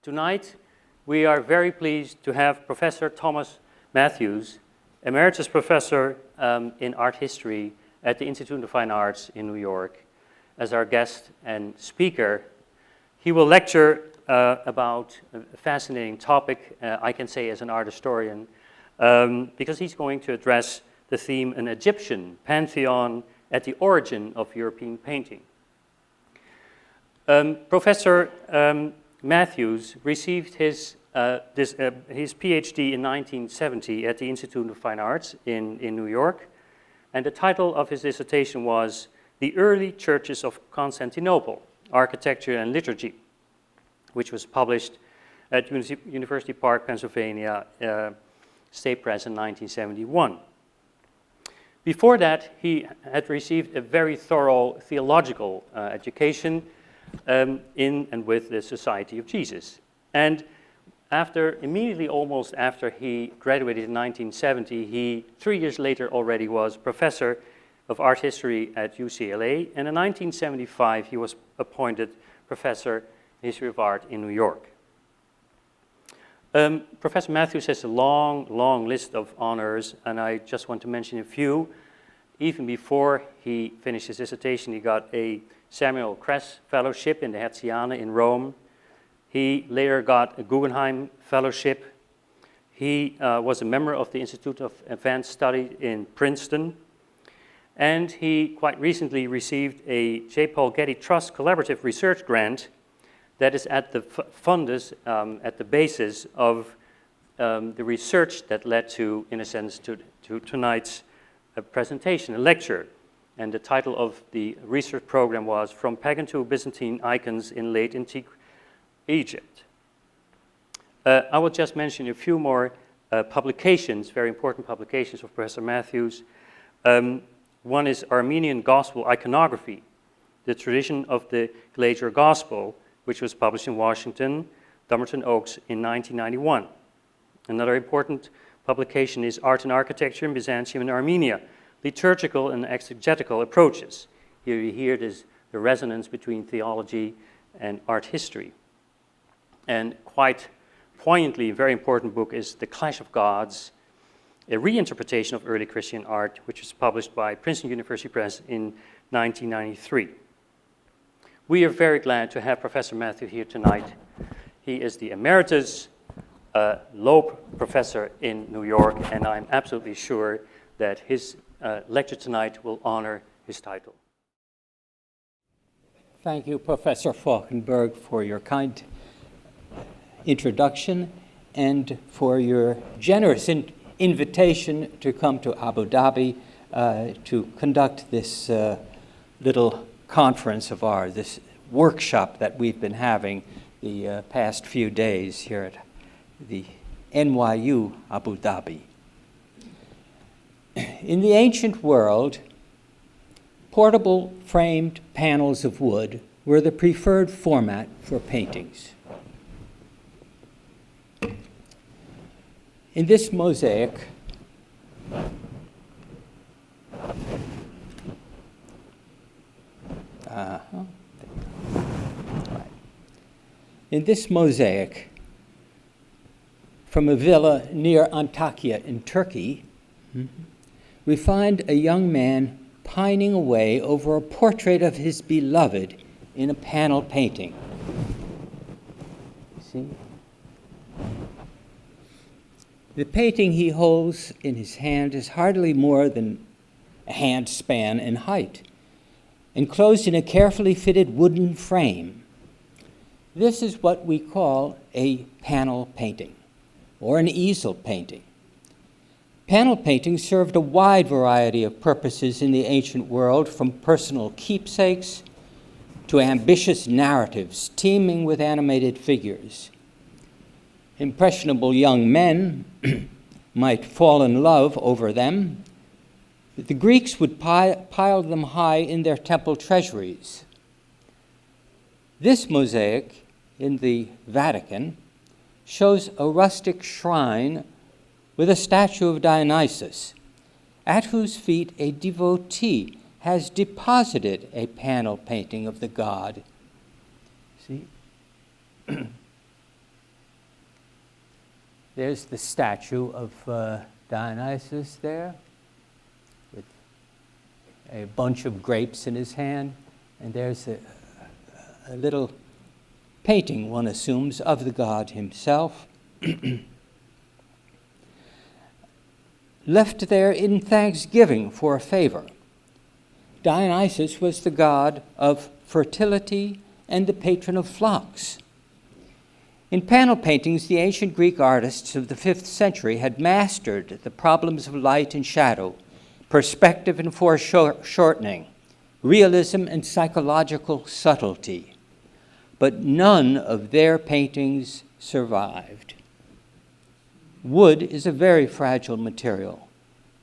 Tonight, we are very pleased to have Professor Thomas Mathews, Emeritus Professor in Art History at the Institute of Fine Arts in New York, as our guest and speaker. He will lecture about a fascinating topic, I can say as an art historian, because he's going to address the theme, an Egyptian Pantheon at the origin of European painting. Professor Mathews received his PhD in 1970 at the Institute of Fine Arts in New York, and the title of his dissertation was The Early Churches of Constantinople, Architecture and Liturgy, which was published at University Park, Pennsylvania, State Press in 1971. Before that, he had received a very thorough theological education in and with the Society of Jesus. And immediately almost after he graduated in 1970, 3 years later already was professor of art history at UCLA, and in 1975 he was appointed professor of history of art in New York. Professor Mathews has a long list of honors, and I just want to mention a few. Even before he finished his dissertation, he got a Samuel Kress Fellowship in the Hertziana in Rome. He later got a Guggenheim Fellowship. He was a member of the Institute of Advanced Study in Princeton. And he quite recently received a J. Paul Getty Trust Collaborative Research Grant that is at the fundus, at the basis of the research that led to, in a sense, to tonight's presentation, a lecture. And the title of the research program was From Pagan to Byzantine Icons in Late Antique Egypt. I will just mention a few more publications, very important publications of Professor Mathews. One is Armenian Gospel Iconography, the Tradition of the Glacier Gospel, which was published in Washington, Dumbarton Oaks in 1991. Another important publication is Art and Architecture in Byzantium and Armenia, Liturgical and Exegetical Approaches. Here you hear the resonance between theology and art history. And quite poignantly, a very important book is The Clash of Gods, a reinterpretation of early Christian art, which was published by Princeton University Press in 1993. We are very glad to have Professor Mathews here tonight. He is the Emeritus Loeb Professor in New York, and I'm absolutely sure that his lecture tonight will honor his title. Thank you, Professor Falkenberg, for your kind introduction and for your generous invitation to come to Abu Dhabi to conduct this little conference of ours, this workshop that we've been having the past few days here at the NYU Abu Dhabi. In the ancient world, portable framed panels of wood were the preferred format for paintings. In this mosaic, from a villa near Antakya in Turkey, we find a young man pining away over a portrait of his beloved in a panel painting. See? The painting he holds in his hand is hardly more than a hand span in height, enclosed in a carefully fitted wooden frame. This is what we call a panel painting, or an easel painting. Panel painting served a wide variety of purposes in the ancient world, from personal keepsakes to ambitious narratives teeming with animated figures. Impressionable young men might fall in love over them. The Greeks would pile them high in their temple treasuries. This mosaic in the Vatican shows a rustic shrine with a statue of Dionysus, at whose feet a devotee has deposited a panel painting of the god. See? There's the statue of Dionysus there, with a bunch of grapes in his hand, and there's a little painting, one assumes, of the god himself, left there in thanksgiving for a favor. Dionysus was the god of fertility and the patron of flocks. In panel paintings, the ancient Greek artists of the 5th century had mastered the problems of light and shadow, perspective and foreshortening, realism and psychological subtlety. But none of their paintings survived. Wood is a very fragile material,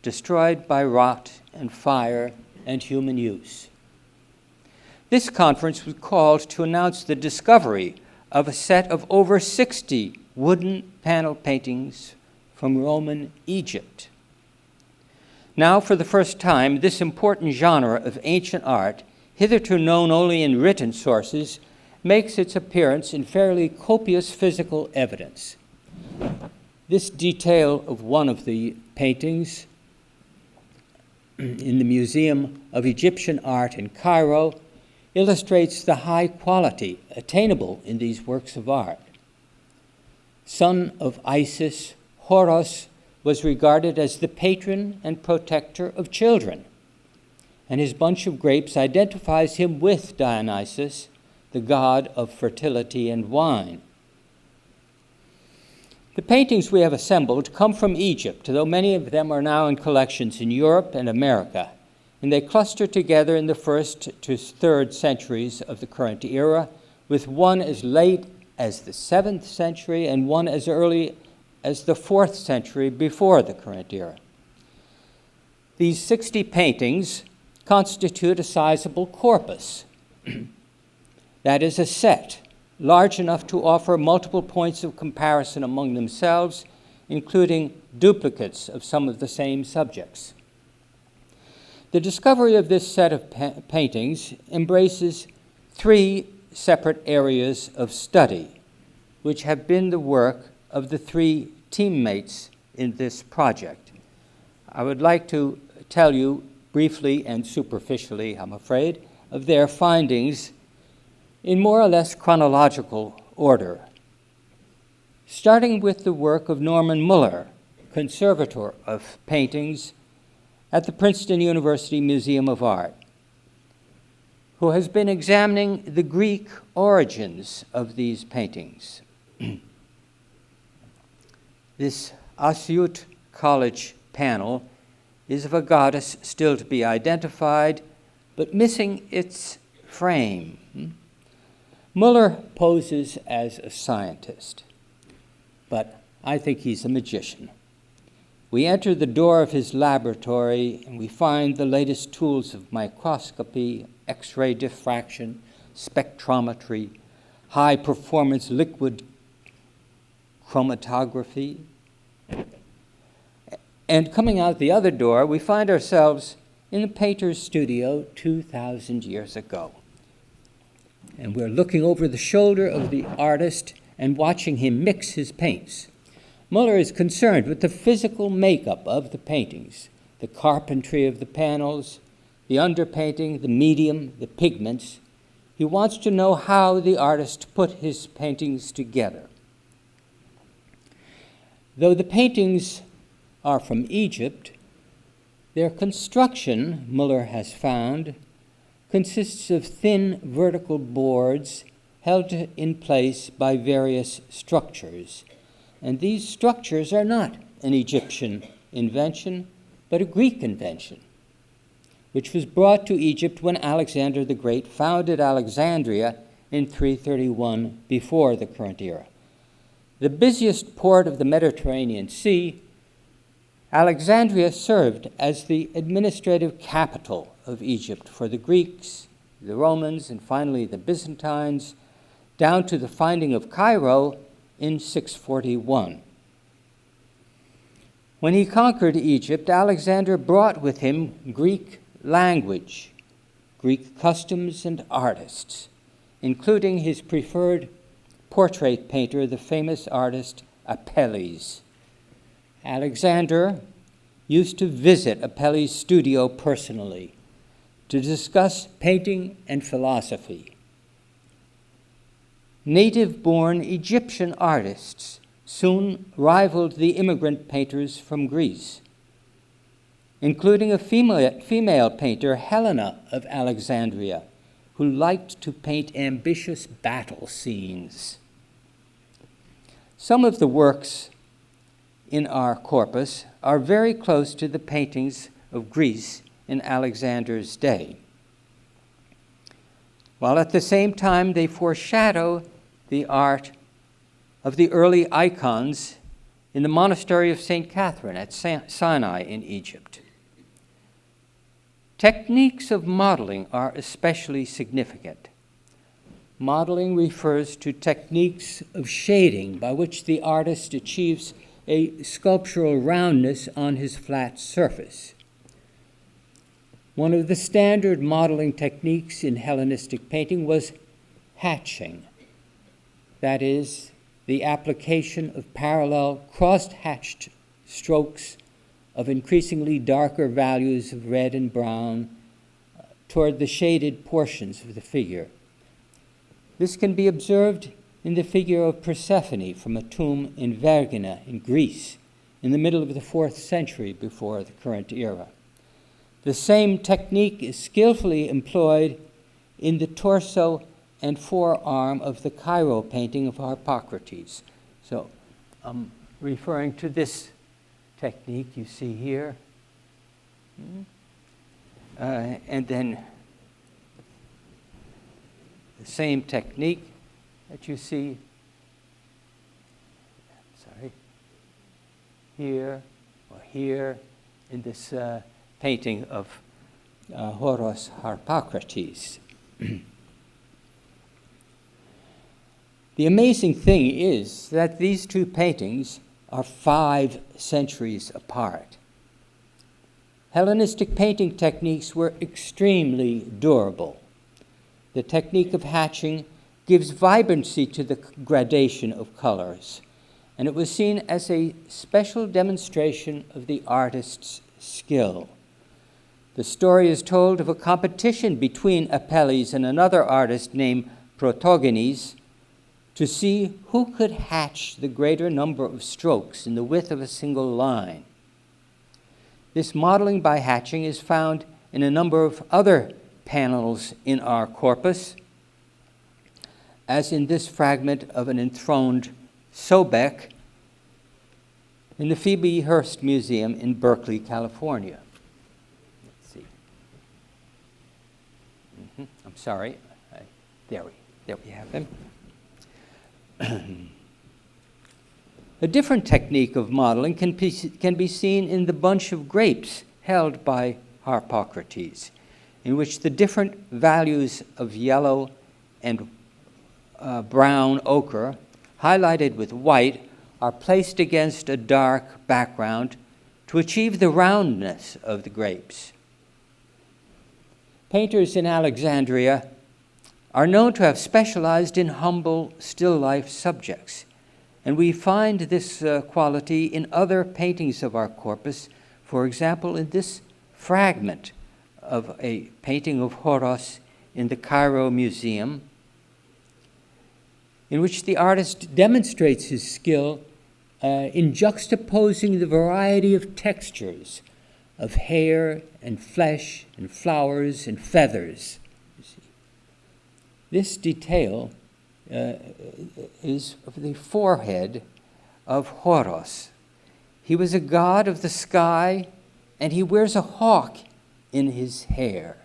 destroyed by rot and fire and human use. This conference was called to announce the discovery of a set of over 60 wooden panel paintings from Roman Egypt. Now, for the first time, this important genre of ancient art, hitherto known only in written sources, makes its appearance in fairly copious physical evidence. This detail of one of the paintings in the Museum of Egyptian Art in Cairo illustrates the high quality attainable in these works of art. Son of Isis, Horus was regarded as the patron and protector of children, and his bunch of grapes identifies him with Dionysus, the god of fertility and wine. The paintings we have assembled come from Egypt, though many of them are now in collections in Europe and America, and they cluster together in the 1st to 3rd centuries of the current era, with one as late as the 7th century and one as early as the 4th century before the current era. These 60 paintings constitute a sizable corpus. That is a set large enough to offer multiple points of comparison among themselves, including duplicates of some of the same subjects. The discovery of this set of paintings embraces 3 separate areas of study, which have been the work of the 3 teammates in this project. I would like to tell you briefly and superficially, I'm afraid, of their findings in more or less chronological order, starting with the work of Norman Muller, conservator of paintings at the Princeton University Museum of Art, who has been examining the Greek origins of these paintings. This Asyut College panel is of a goddess still to be identified, but missing its frame. Muller poses as a scientist, but I think he's a magician. We enter the door of his laboratory and we find the latest tools of microscopy, X-ray diffraction, spectrometry, high-performance liquid chromatography. And coming out the other door, we find ourselves in the painter's studio 2,000 years ago. And we're looking over the shoulder of the artist and watching him mix his paints. Muller is concerned with the physical makeup of the paintings, the carpentry of the panels, the underpainting, the medium, the pigments. He wants to know how the artist put his paintings together. Though the paintings are from Egypt, their construction, Muller has found, consists of thin vertical boards held in place by various structures. And these structures are not an Egyptian invention, but a Greek invention, which was brought to Egypt when Alexander the Great founded Alexandria in 331 before the current era. The busiest port of the Mediterranean Sea, Alexandria served as the administrative capital of Egypt for the Greeks, the Romans, and finally the Byzantines, down to the finding of Cairo in 641. When he conquered Egypt, Alexander brought with him Greek language, Greek customs and artists, including his preferred portrait painter, the famous artist Apelles. Alexander used to visit Apelles' studio personally to discuss painting and philosophy. Native-born Egyptian artists soon rivaled the immigrant painters from Greece, including a female painter, Helena of Alexandria, who liked to paint ambitious battle scenes. Some of the works in our corpus are very close to the paintings of Greece in Alexander's day, while at the same time they foreshadow the art of the early icons in the monastery of St. Catherine at Sinai in Egypt. Techniques of modeling are especially significant. Modeling refers to techniques of shading by which the artist achieves a sculptural roundness on his flat surface. One of the standard modeling techniques in Hellenistic painting was hatching. That is, the application of parallel cross-hatched strokes of increasingly darker values of red and brown toward the shaded portions of the figure. This can be observed in the figure of Persephone from a tomb in Vergina in Greece in the middle of the 4th century before the current era. The same technique is skillfully employed in the torso and forearm of the Cairo painting of Harpocrates. So I'm referring to this technique you see here. And then the same technique that you see, here or here in this painting of Horos Harpocrates. The amazing thing is that these two paintings are 5 centuries apart. Hellenistic painting techniques were extremely durable. The technique of hatching gives vibrancy to the gradation of colors, and it was seen as a special demonstration of the artist's skill. The story is told of a competition between Apelles and another artist named Protogenes to see who could hatch the greater number of strokes in the width of a single line. This modeling by hatching is found in a number of other panels in our corpus, as in this fragment of an enthroned Sobek in the Phoebe Hearst Museum in Berkeley, California. Let's see. I'm sorry. There we have him. A different technique of modeling can be seen in the bunch of grapes held by Harpocrates, in which the different values of yellow and brown ochre, highlighted with white, are placed against a dark background to achieve the roundness of the grapes. Painters in Alexandria are known to have specialized in humble still life subjects, and we find this quality in other paintings of our corpus. For example, in this fragment of a painting of Horos in the Cairo Museum, in which the artist demonstrates his skill in juxtaposing the variety of textures of hair and flesh and flowers and feathers. This detail is of the forehead of Horos. He was a god of the sky, and he wears a hawk in his hair,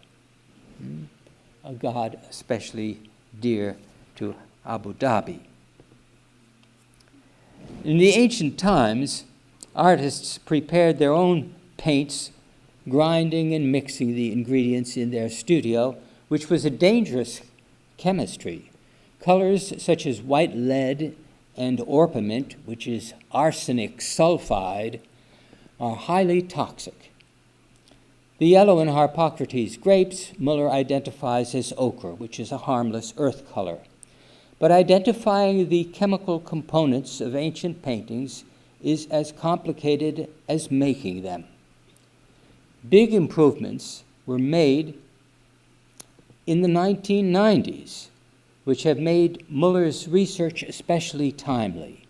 a god especially dear to Abu Dhabi. In the ancient times, artists prepared their own paints, grinding and mixing the ingredients in their studio, which was a dangerous chemistry. Colors such as white lead and orpiment, which is arsenic sulfide, are highly toxic. The yellow in Harpocrates' grapes Muller identifies as ochre, which is a harmless earth color. but identifying the chemical components of ancient paintings is as complicated as making them. Big improvements were made in the 1990s, which have made Muller's research especially timely.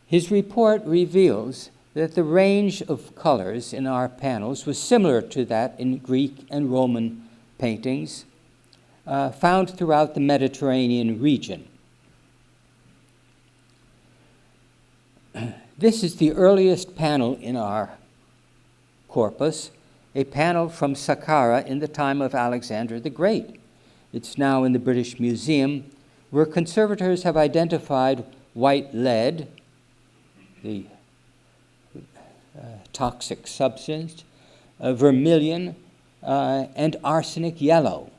His report reveals that the range of colors in our panels was similar to that in Greek and Roman paintings found throughout the Mediterranean region. This is the earliest panel in our corpus, a panel from Saqqara in the time of Alexander the Great. It's now in the British Museum, where conservators have identified white lead, the toxic substance, vermilion, and arsenic yellow,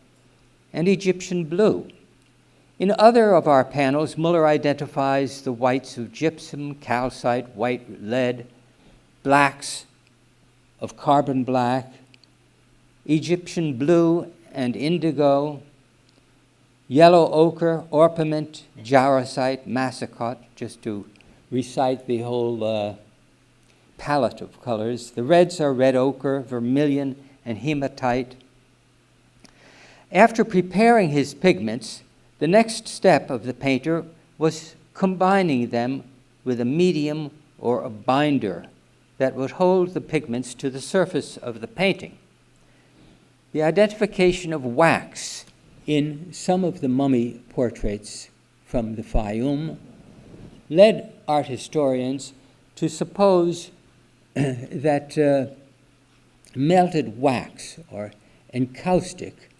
and Egyptian blue. In other of our panels, Muller identifies the whites of gypsum, calcite, white lead, blacks of carbon black, Egyptian blue and indigo, yellow ochre, orpiment, jarosite, massicot, just to recite the whole palette of colors. The reds are red ochre, vermilion, and hematite. After preparing his pigments, the next step of the painter was combining them with a medium or a binder that would hold the pigments to the surface of the painting. The identification of wax in some of the mummy portraits from the Fayum led art historians to suppose that melted wax or encaustic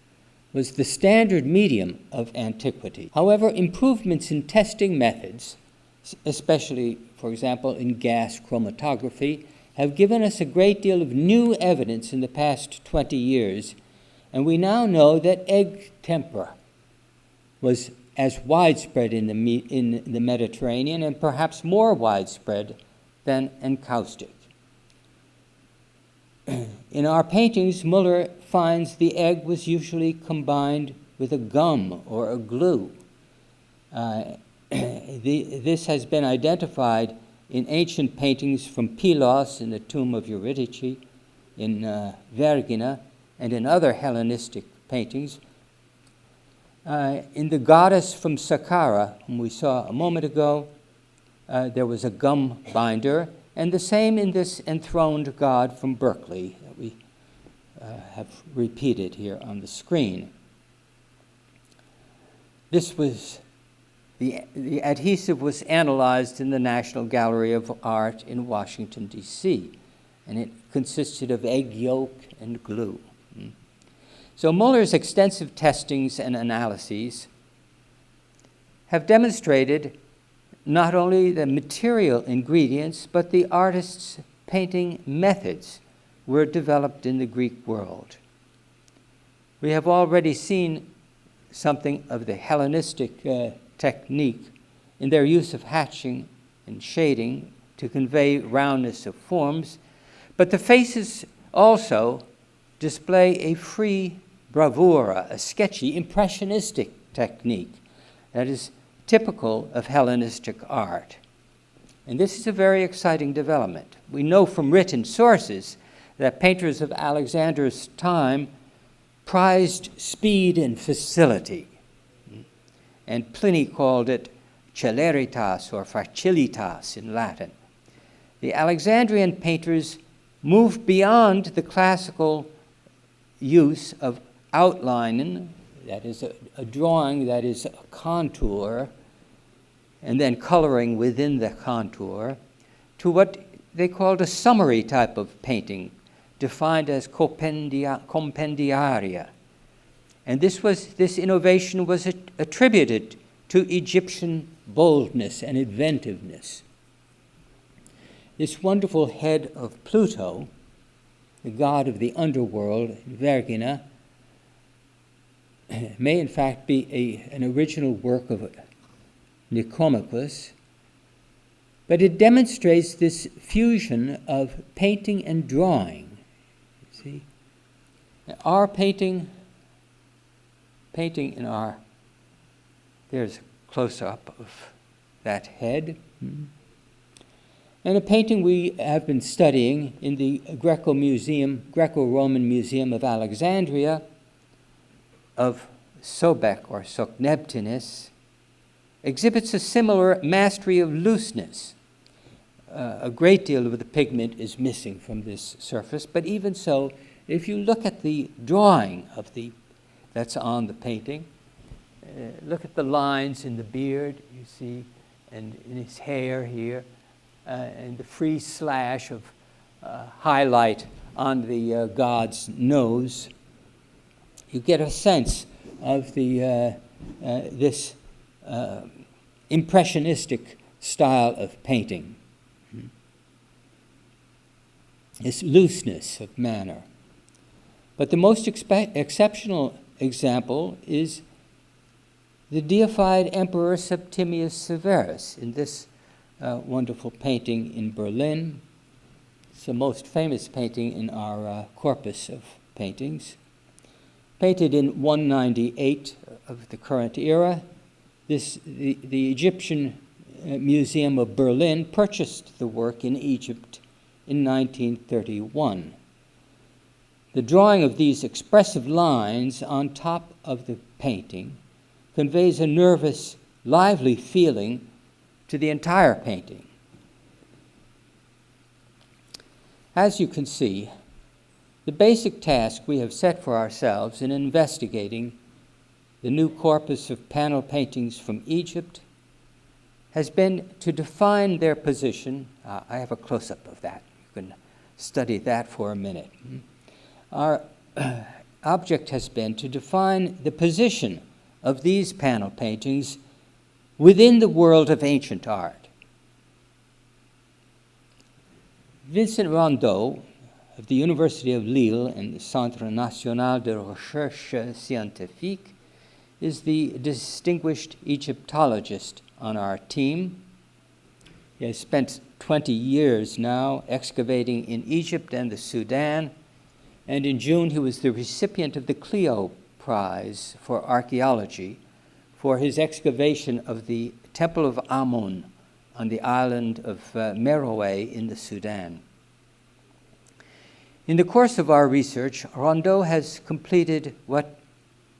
was the standard medium of antiquity. However, improvements in testing methods, especially, for example, in gas chromatography, have given us a great deal of new evidence in the past 20 years, and we now know that egg tempera was as widespread in the Mediterranean and perhaps more widespread than encaustic. In our paintings, Muller finds the egg was usually combined with a gum or a glue. This has been identified in ancient paintings from Pylos in the tomb of Eurydice, in Vergina, and in other Hellenistic paintings. In the goddess from Saqqara, whom we saw a moment ago, there was a gum binder, and the same in this enthroned god from Berkeley that we have repeated here on the screen. This was, the adhesive was analyzed in the National Gallery of Art in Washington, D.C., and it consisted of egg yolk and glue. So Muller's extensive testings and analyses have demonstrated not only the material ingredients, but the artist's painting methods were developed in the Greek world. We have already seen something of the Hellenistic technique in their use of hatching and shading to convey roundness of forms, but the faces also display a free bravura, a sketchy, impressionistic technique that is typical of Hellenistic art. And this is a very exciting development. We know from written sources that painters of Alexander's time prized speed and facility. And Pliny called it celeritas or facilitas in Latin. The Alexandrian painters moved beyond the classical use of outlining, that is a drawing that is a contour, and then coloring within the contour, to what they called a summary type of painting, defined as compendiaria. And this innovation was attributed to Egyptian boldness and inventiveness. This wonderful head of Pluto, the god of the underworld, Vergina, may in fact be an original work of Nicomachus, but it demonstrates this fusion of painting and drawing. See, our painting in our There's a close-up of that head. And a painting we have been studying in the Greco-Roman Museum of Alexandria of Sobek or Soknebtinis exhibits a similar mastery of looseness. A great deal of the pigment is missing from this surface, but even so, if you look at the drawing of that's on the painting, look at the lines in the beard, you see, and in his hair here, and the free slash of highlight on the god's nose. You get a sense of this impressionistic style of painting, this looseness of manner. But the most exceptional example is the deified Emperor Septimius Severus in this wonderful painting in Berlin. It's the most famous painting in our corpus of paintings. Painted in 198 of the current era, the Egyptian Museum of Berlin purchased the work in Egypt in 1931. The drawing of these expressive lines on top of the painting conveys a nervous, lively feeling to the entire painting. As you can see, the basic task we have set for ourselves in investigating the new corpus of panel paintings from Egypt has been to define their position. I have a close-up of that. You can study that for a minute. Our object has been to define the position of these panel paintings within the world of ancient art. Vincent Rondeau of the University of Lille and the Centre National de Recherche Scientifique is the distinguished Egyptologist on our team. He has spent 20 years now excavating in Egypt and the Sudan, and in June he was the recipient of the Clio Prize for Archaeology for his excavation of the Temple of Amun on the island of Meroe in the Sudan. In the course of our research, Rondeau has completed what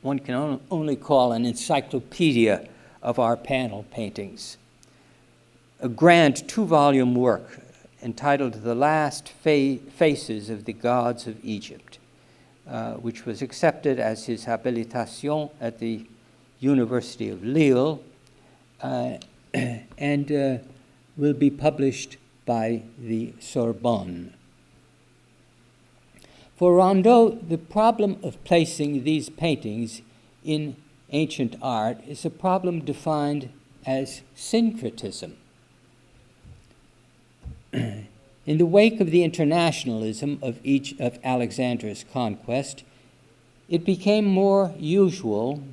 one can only call an encyclopedia of our panel paintings, a grand 2-volume work entitled The Last Faces of the Gods of Egypt, which was accepted as his habilitation at the University of Lille and will be published by the Sorbonne. For Rondeau, the problem of placing these paintings in ancient art is a problem defined as syncretism. In the wake of the internationalism of Alexander's conquest, it became more usual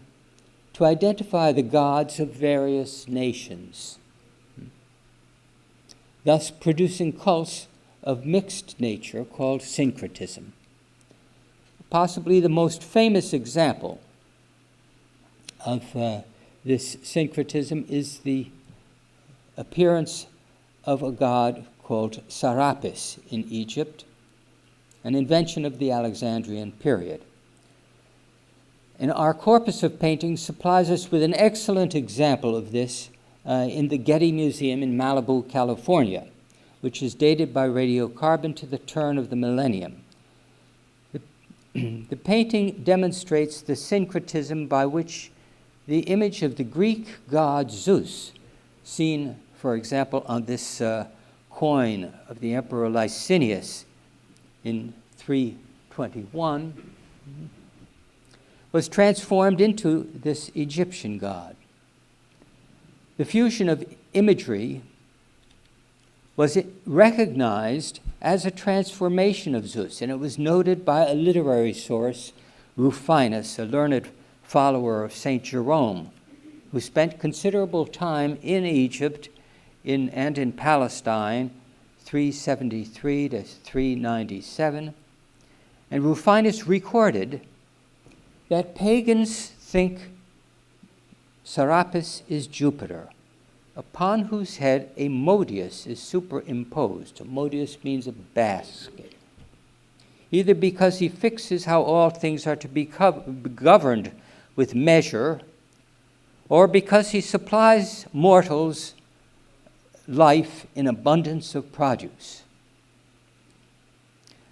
to identify the gods of various nations, thus producing cults of mixed nature called syncretism. Possibly the most famous example of this syncretism is the appearance of a god called Serapis in Egypt, an invention of the Alexandrian period. And our corpus of paintings supplies us with an excellent example of this in the Getty Museum in Malibu, California, which is dated by radiocarbon to the turn of the millennium. The painting demonstrates the syncretism by which the image of the Greek god Zeus, seen, for example, on this coin of the Emperor Licinius in 321, was transformed into this Egyptian god. The fusion of imagery was recognized as a transformation of Zeus, and it was noted by a literary source, Rufinus, a learned follower of St. Jerome, who spent considerable time in Egypt and in Palestine, 373 to 397. And Rufinus recorded that pagans think Serapis is Jupiter, upon whose head a modius is superimposed. A modius means a basket. Either because he fixes how all things are to be governed with measure, or because he supplies mortals life in abundance of produce.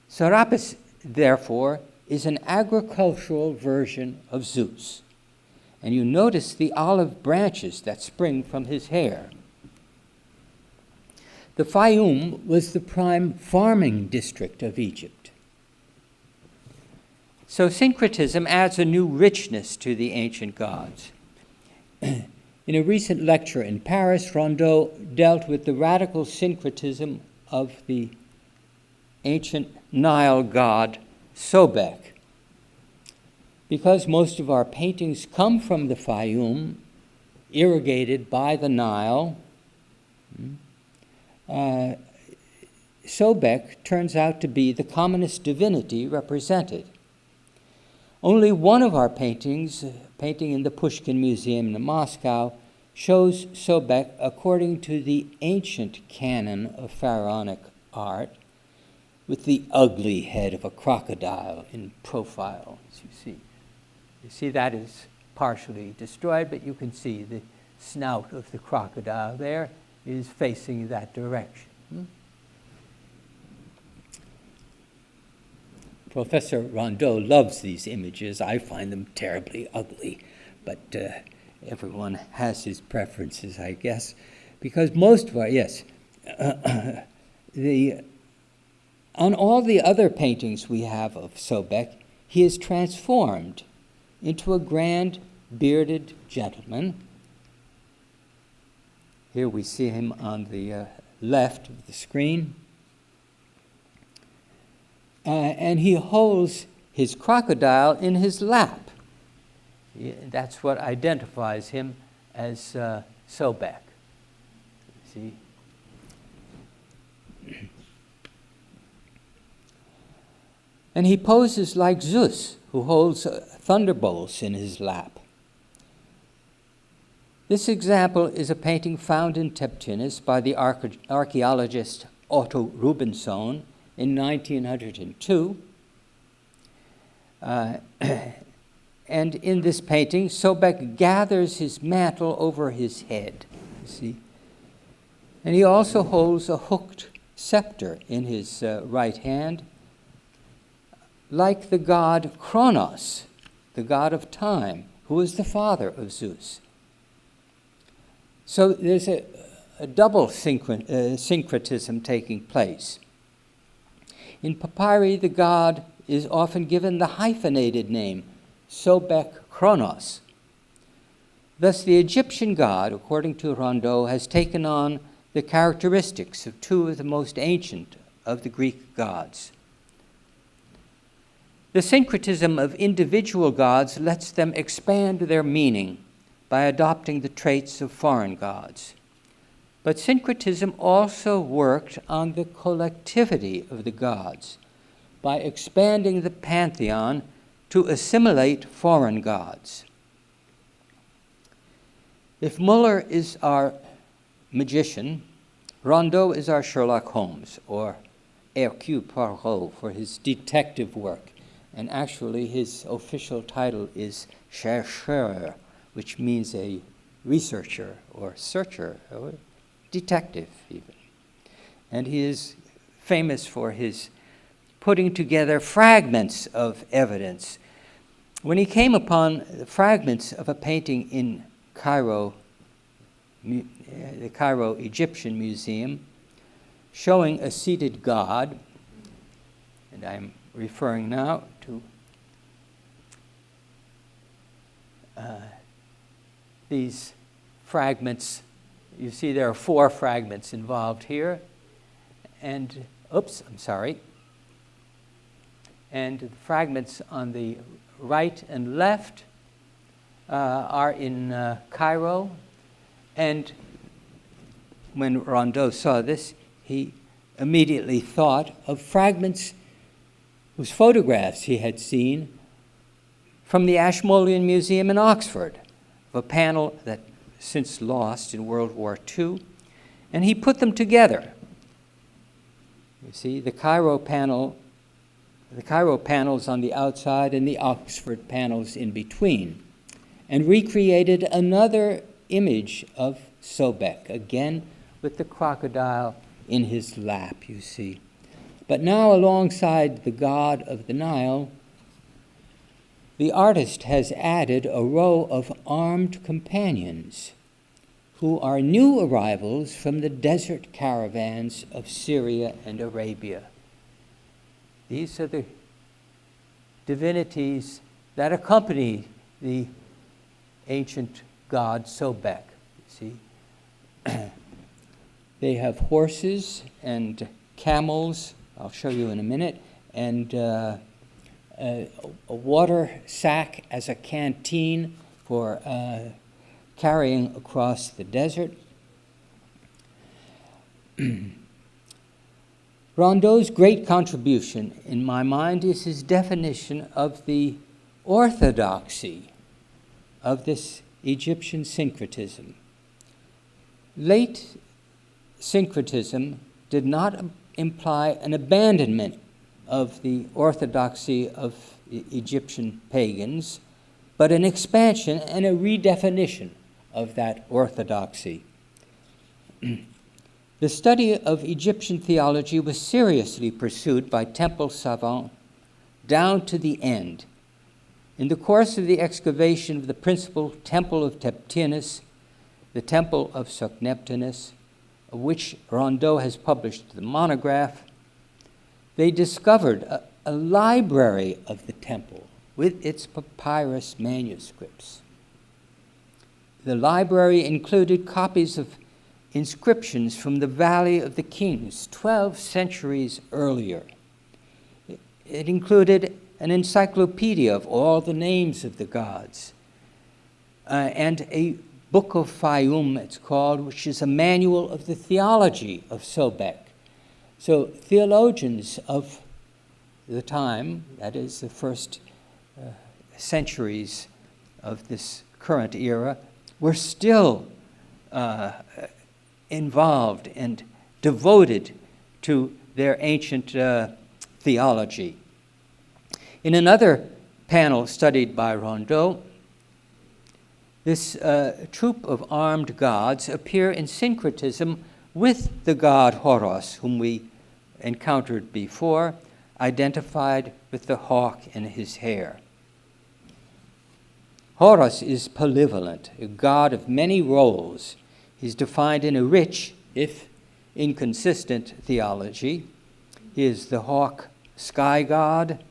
Serapis, therefore, is an agricultural version of Zeus. And you notice the olive branches that spring from his hair. The Fayum was the prime farming district of Egypt. So syncretism adds a new richness to the ancient gods. In a recent lecture in Paris, Rondeau dealt with the radical syncretism of the ancient Nile god Sobek. Because most of our paintings come from the Fayum, irrigated by the Nile, Sobek turns out to be the commonest divinity represented. Only one of our paintings, a painting in the Pushkin Museum in Moscow, shows Sobek according to the ancient canon of pharaonic art, with the ugly head of a crocodile in profile, as you see. You see that is partially destroyed, but you can see the snout of the crocodile there is facing that direction. Professor Rondeau loves these images. I find them terribly ugly, but everyone has his preferences, I guess, because most of our, on all the other paintings we have of Sobek, he is transformed into a grand bearded gentleman. Here we see him on the left of the screen. And he holds his crocodile in his lap. That's what identifies him as Sobek. See? And he poses like Zeus, who holds thunderbolts in his lap. This example is a painting found in Teptinis by the archaeologist Otto Rubinsohn in 1902. And in this painting, Sobek gathers his mantle over his head, you see. And he also holds a hooked scepter in his right hand, like the god Kronos, the god of time, who is the father of Zeus. So there's a double syncretism taking place. In papyri, the god is often given the hyphenated name, Sobek Kronos. Thus, the Egyptian god, according to Rondeau, has taken on the characteristics of two of the most ancient of the Greek gods. The syncretism of individual gods lets them expand their meaning by adopting the traits of foreign gods. But syncretism also worked on the collectivity of the gods by expanding the Pantheon to assimilate foreign gods. If Muller is our magician, Rondeau is our Sherlock Holmes, or Hercule Poirot for his detective work. And actually his official title is chercheur, which means a researcher or searcher, or detective even. And he is famous for his putting together fragments of evidence. When he came upon the fragments of a painting in Cairo, the Cairo Egyptian Museum, showing a seated god, and I'm referring now to these fragments. You see there are 4 fragments involved here. And, And the fragments on the right and left are in Cairo. And when Rondeau saw this, he immediately thought of fragments whose photographs he had seen from the Ashmolean Museum in Oxford, of a panel that since lost in World War II, and he put them together. You see, the Cairo panels on the outside and the Oxford panels in between, and recreated another image of Sobek, again with the crocodile in his lap, you see. But now alongside the god of the Nile, the artist has added a row of armed companions who are new arrivals from the desert caravans of Syria and Arabia. These are the divinities that accompany the ancient god Sobek, you see. They have horses and camels, I'll show you in a minute, and a water sack as a canteen for carrying across the desert. Rondeau's great contribution, in my mind, is his definition of the orthodoxy of this Egyptian syncretism. Late syncretism did not imply an abandonment of the orthodoxy of Egyptian pagans, but an expansion and a redefinition of that orthodoxy. The study of Egyptian theology was seriously pursued by temple savants down to the end. In the course of the excavation of the principal temple of Teptinus, the temple of Sokneptunus, of which Rondeau has published the monograph, they discovered a library of the temple with its papyrus manuscripts. The library included copies of inscriptions from the Valley of the Kings 12 centuries earlier. It included an encyclopedia of all the names of the gods, and a Book of Fayum, it's called, which is a manual of the theology of Sobek. So theologians of the time, that is the first centuries of this current era, were still involved and devoted to their ancient theology. In another panel studied by Rondeau, this troop of armed gods appear in syncretism with the god Horus, whom we encountered before, identified with the hawk in his hair. Horus is polyvalent, a god of many roles. He's defined in a rich, if inconsistent, theology. He is the hawk sky god.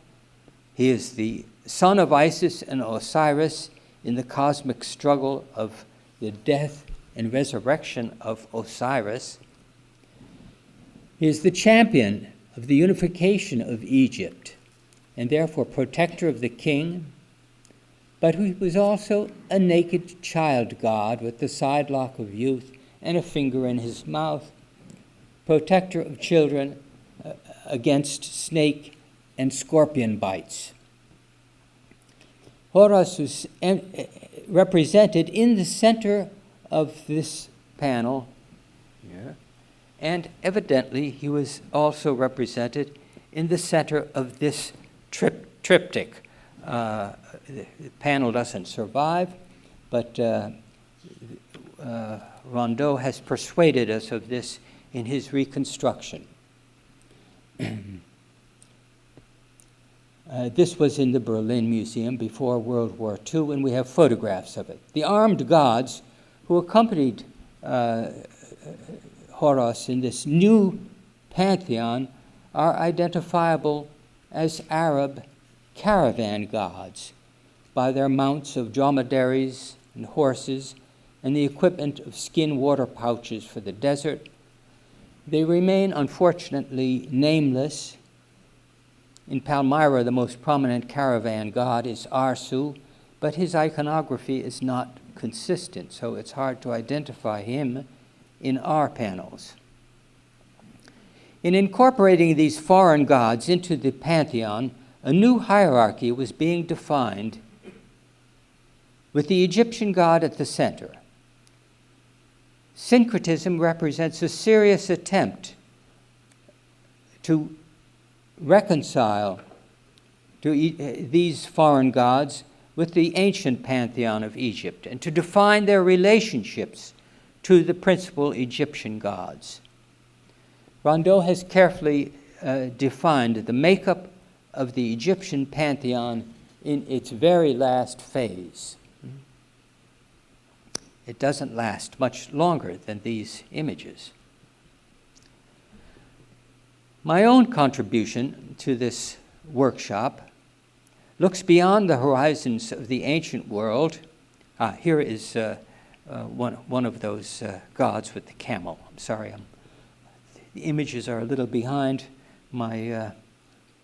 He is the son of Isis and Osiris in the cosmic struggle of the death and resurrection of Osiris. He is the champion of the unification of Egypt, and therefore protector of the king, but he was also a naked child god with the sidelock of youth and a finger in his mouth, protector of children against snake and scorpion bites. Horus was represented in the center of this panel here, and evidently he was also represented in the center of this triptych. The panel doesn't survive, but Rondeau has persuaded us of this in his reconstruction. This was in the Berlin Museum before World War II, and we have photographs of it. The armed gods who accompanied Horus in this new pantheon are identifiable as Arab caravan gods by their mounts of dromedaries and horses and the equipment of skin water pouches for the desert. They remain, unfortunately, nameless. In Palmyra, the most prominent caravan god is Arsu, but his iconography is not consistent, so it's hard to identify him in our panels. In incorporating these foreign gods into the pantheon, a new hierarchy was being defined with the Egyptian god at the center. Syncretism represents a serious attempt to reconcile these foreign gods with the ancient pantheon of Egypt and to define their relationships to the principal Egyptian gods. Rondeau has carefully defined the makeup of the Egyptian pantheon in its very last phase. It doesn't last much longer than these images. My own contribution to this workshop looks beyond the horizons of the ancient world. Here is one of those gods with the camel. I'm sorry, the images are a little behind my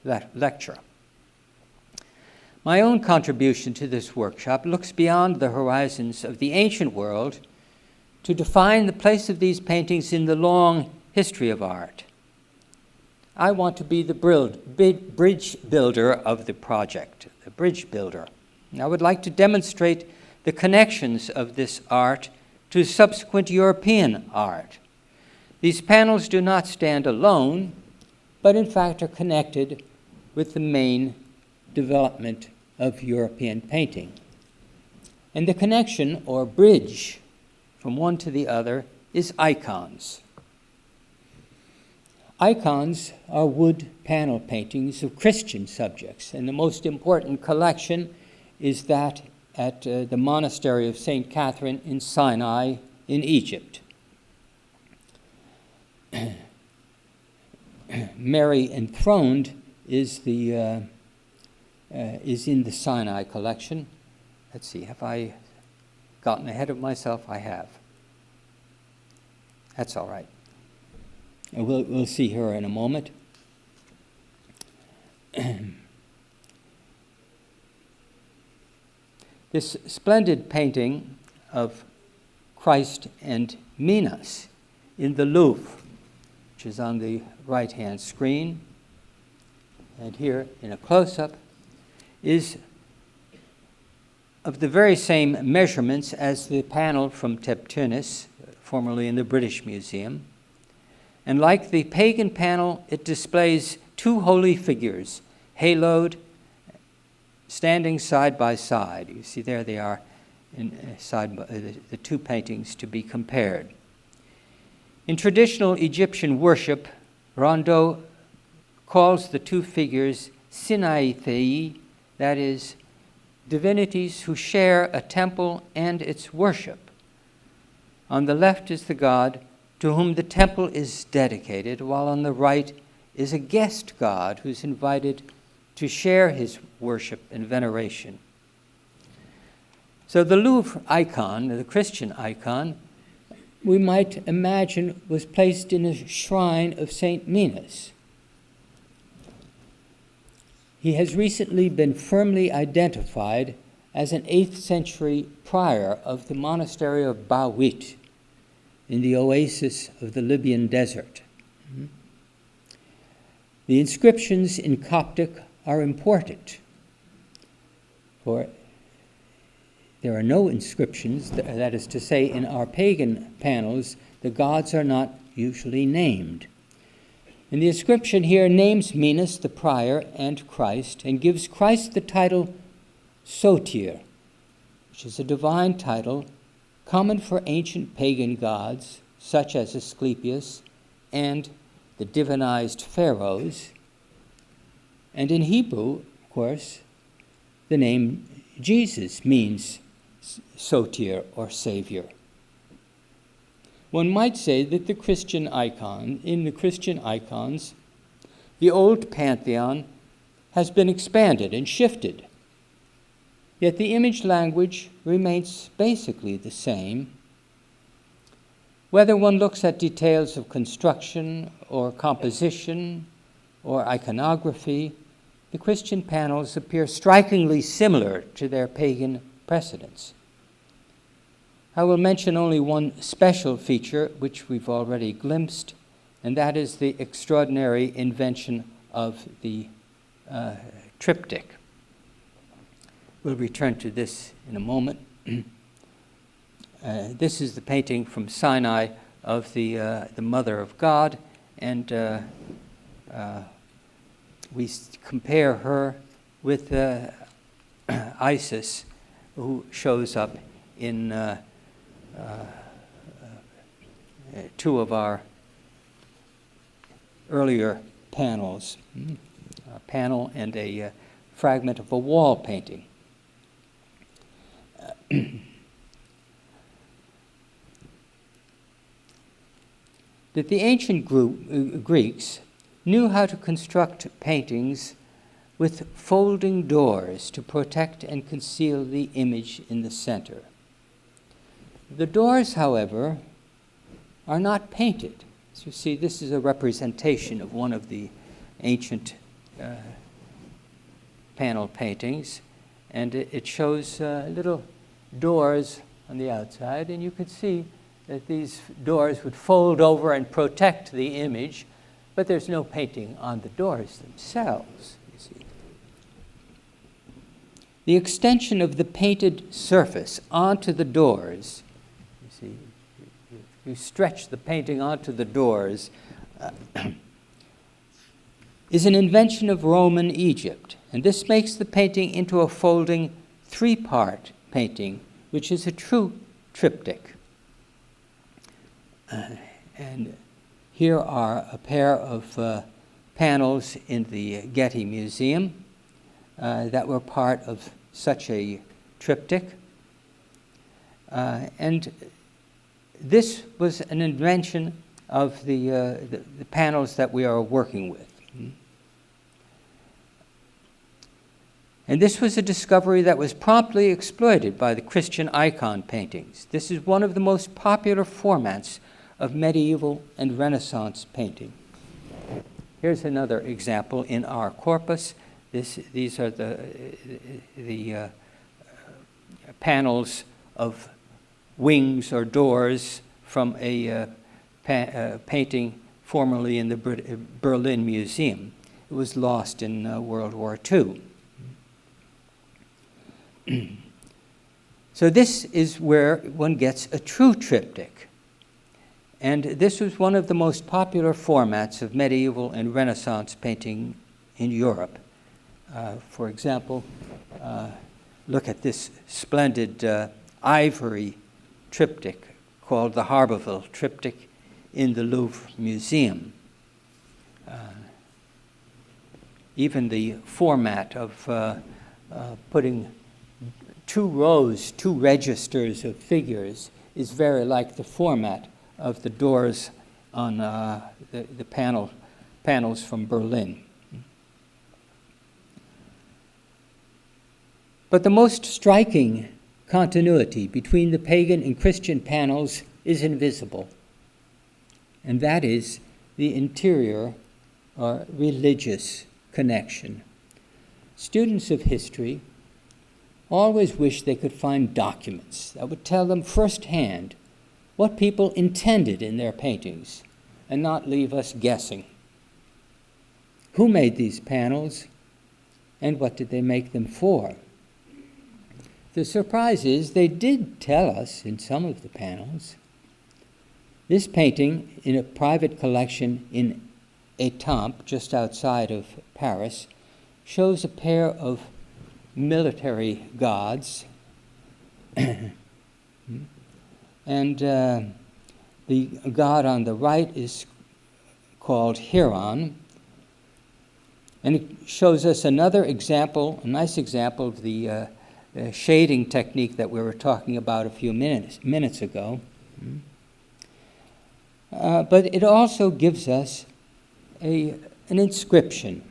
lecture. My own contribution to this workshop looks beyond the horizons of the ancient world to define the place of these paintings in the long history of art. I want to be the bridge builder of the project, the bridge builder. And I would like to demonstrate the connections of this art to subsequent European art. These panels do not stand alone, but in fact are connected with the main development of European painting. And the connection, or bridge, from one to the other is icons. Icons are wood panel paintings of Christian subjects, and the most important collection is that at the monastery of St. Catherine in Sinai in Egypt. Mary Enthroned is in the Sinai collection. Let's see, have I gotten ahead of myself? I have. That's all right. And we'll see her in a moment. This splendid painting of Christ and Minas in the Louvre, which is on the right-hand screen, and here in a close-up, is of the very same measurements as the panel from Tebtunis, formerly in the British Museum. And like the pagan panel, it displays two holy figures, haloed, standing side by side. You see there they are, the two paintings to be compared. In traditional Egyptian worship, Rondeau calls the two figures Sinaithei, that is, divinities who share a temple and its worship. On the left is the god to whom the temple is dedicated, while on the right is a guest god who's invited to share his worship and veneration. So the Louvre icon, the Christian icon, we might imagine was placed in a shrine of St. Minas. He has recently been firmly identified as an 8th century prior of the monastery of Bawit in the oasis of the Libyan desert. The inscriptions in Coptic are important, for there are no inscriptions, that is to say, in our pagan panels, the gods are not usually named. And the inscription here names Minas, the prior, and Christ, and gives Christ the title Sotir, which is a divine title common for ancient pagan gods, such as Asclepius and the divinized pharaohs. And in Hebrew, of course, the name Jesus means Sotir, or Savior. One might say that in the Christian icons, the old pantheon has been expanded and shifted, yet the image language remains basically the same. Whether one looks at details of construction or composition or iconography, the Christian panels appear strikingly similar to their pagan precedents. I will mention only one special feature, which we've already glimpsed, and that is the extraordinary invention of the triptych. We'll return to this in a moment. This is the painting from Sinai of the Mother of God, and we compare her with Isis, who shows up in two of our earlier panels, a panel and a fragment of a wall painting. That the ancient Greeks knew how to construct paintings with folding doors to protect and conceal the image in the center. The doors, however, are not painted. As you see, this is a representation of one of the ancient panel paintings, and it shows little doors on the outside, and you can see that these doors would fold over and protect the image, but there's no painting on the doors themselves, you see. The extension of the painted surface onto the doors, you see, you stretch the painting onto the doors, is an invention of Roman Egypt, and this makes the painting into a folding three-part painting, which is a true triptych. And here are a pair of panels in the Getty Museum that were part of such a triptych. And this was an invention of the panels that we are working with. And this was a discovery that was promptly exploited by the Christian icon paintings. This is one of the most popular formats of medieval and Renaissance painting. Here's another example in our corpus. These are the panels of wings or doors from a painting formerly in the Berlin Museum. It was lost in World War II. So this is where one gets a true triptych. And this was one of the most popular formats of medieval and Renaissance painting in Europe. For example, look at this splendid ivory triptych called the Harborville triptych in the Louvre Museum. Even the format of putting two rows, two registers of figures is very like the format of the doors on the panels from Berlin. But the most striking continuity between the pagan and Christian panels is invisible, and that is the interior or religious connection. Students of history always wish they could find documents that would tell them firsthand what people intended in their paintings and not leave us guessing. Who made these panels and what did they make them for? The surprise is they did tell us in some of the panels. This painting in a private collection in Étampes, just outside of Paris, shows a pair of military gods, and the god on the right is called Hiron, and it shows us another example, a nice example of the shading technique that we were talking about a few minutes ago. But it also gives us an inscription,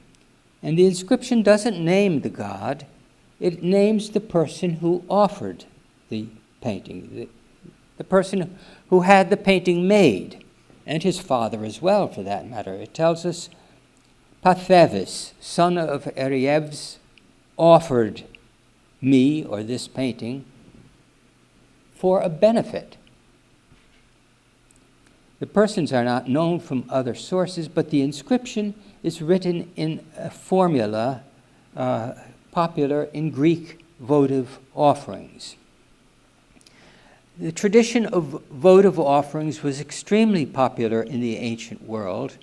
and the inscription doesn't name the god. It names the person who offered the painting, the person who had the painting made, and his father as well, for that matter. It tells us, Pantheon, son of Arievs, offered me, or this painting, for a benefit. The persons are not known from other sources, but the inscription is written in a formula popular in Greek votive offerings. The tradition of votive offerings was extremely popular in the ancient world.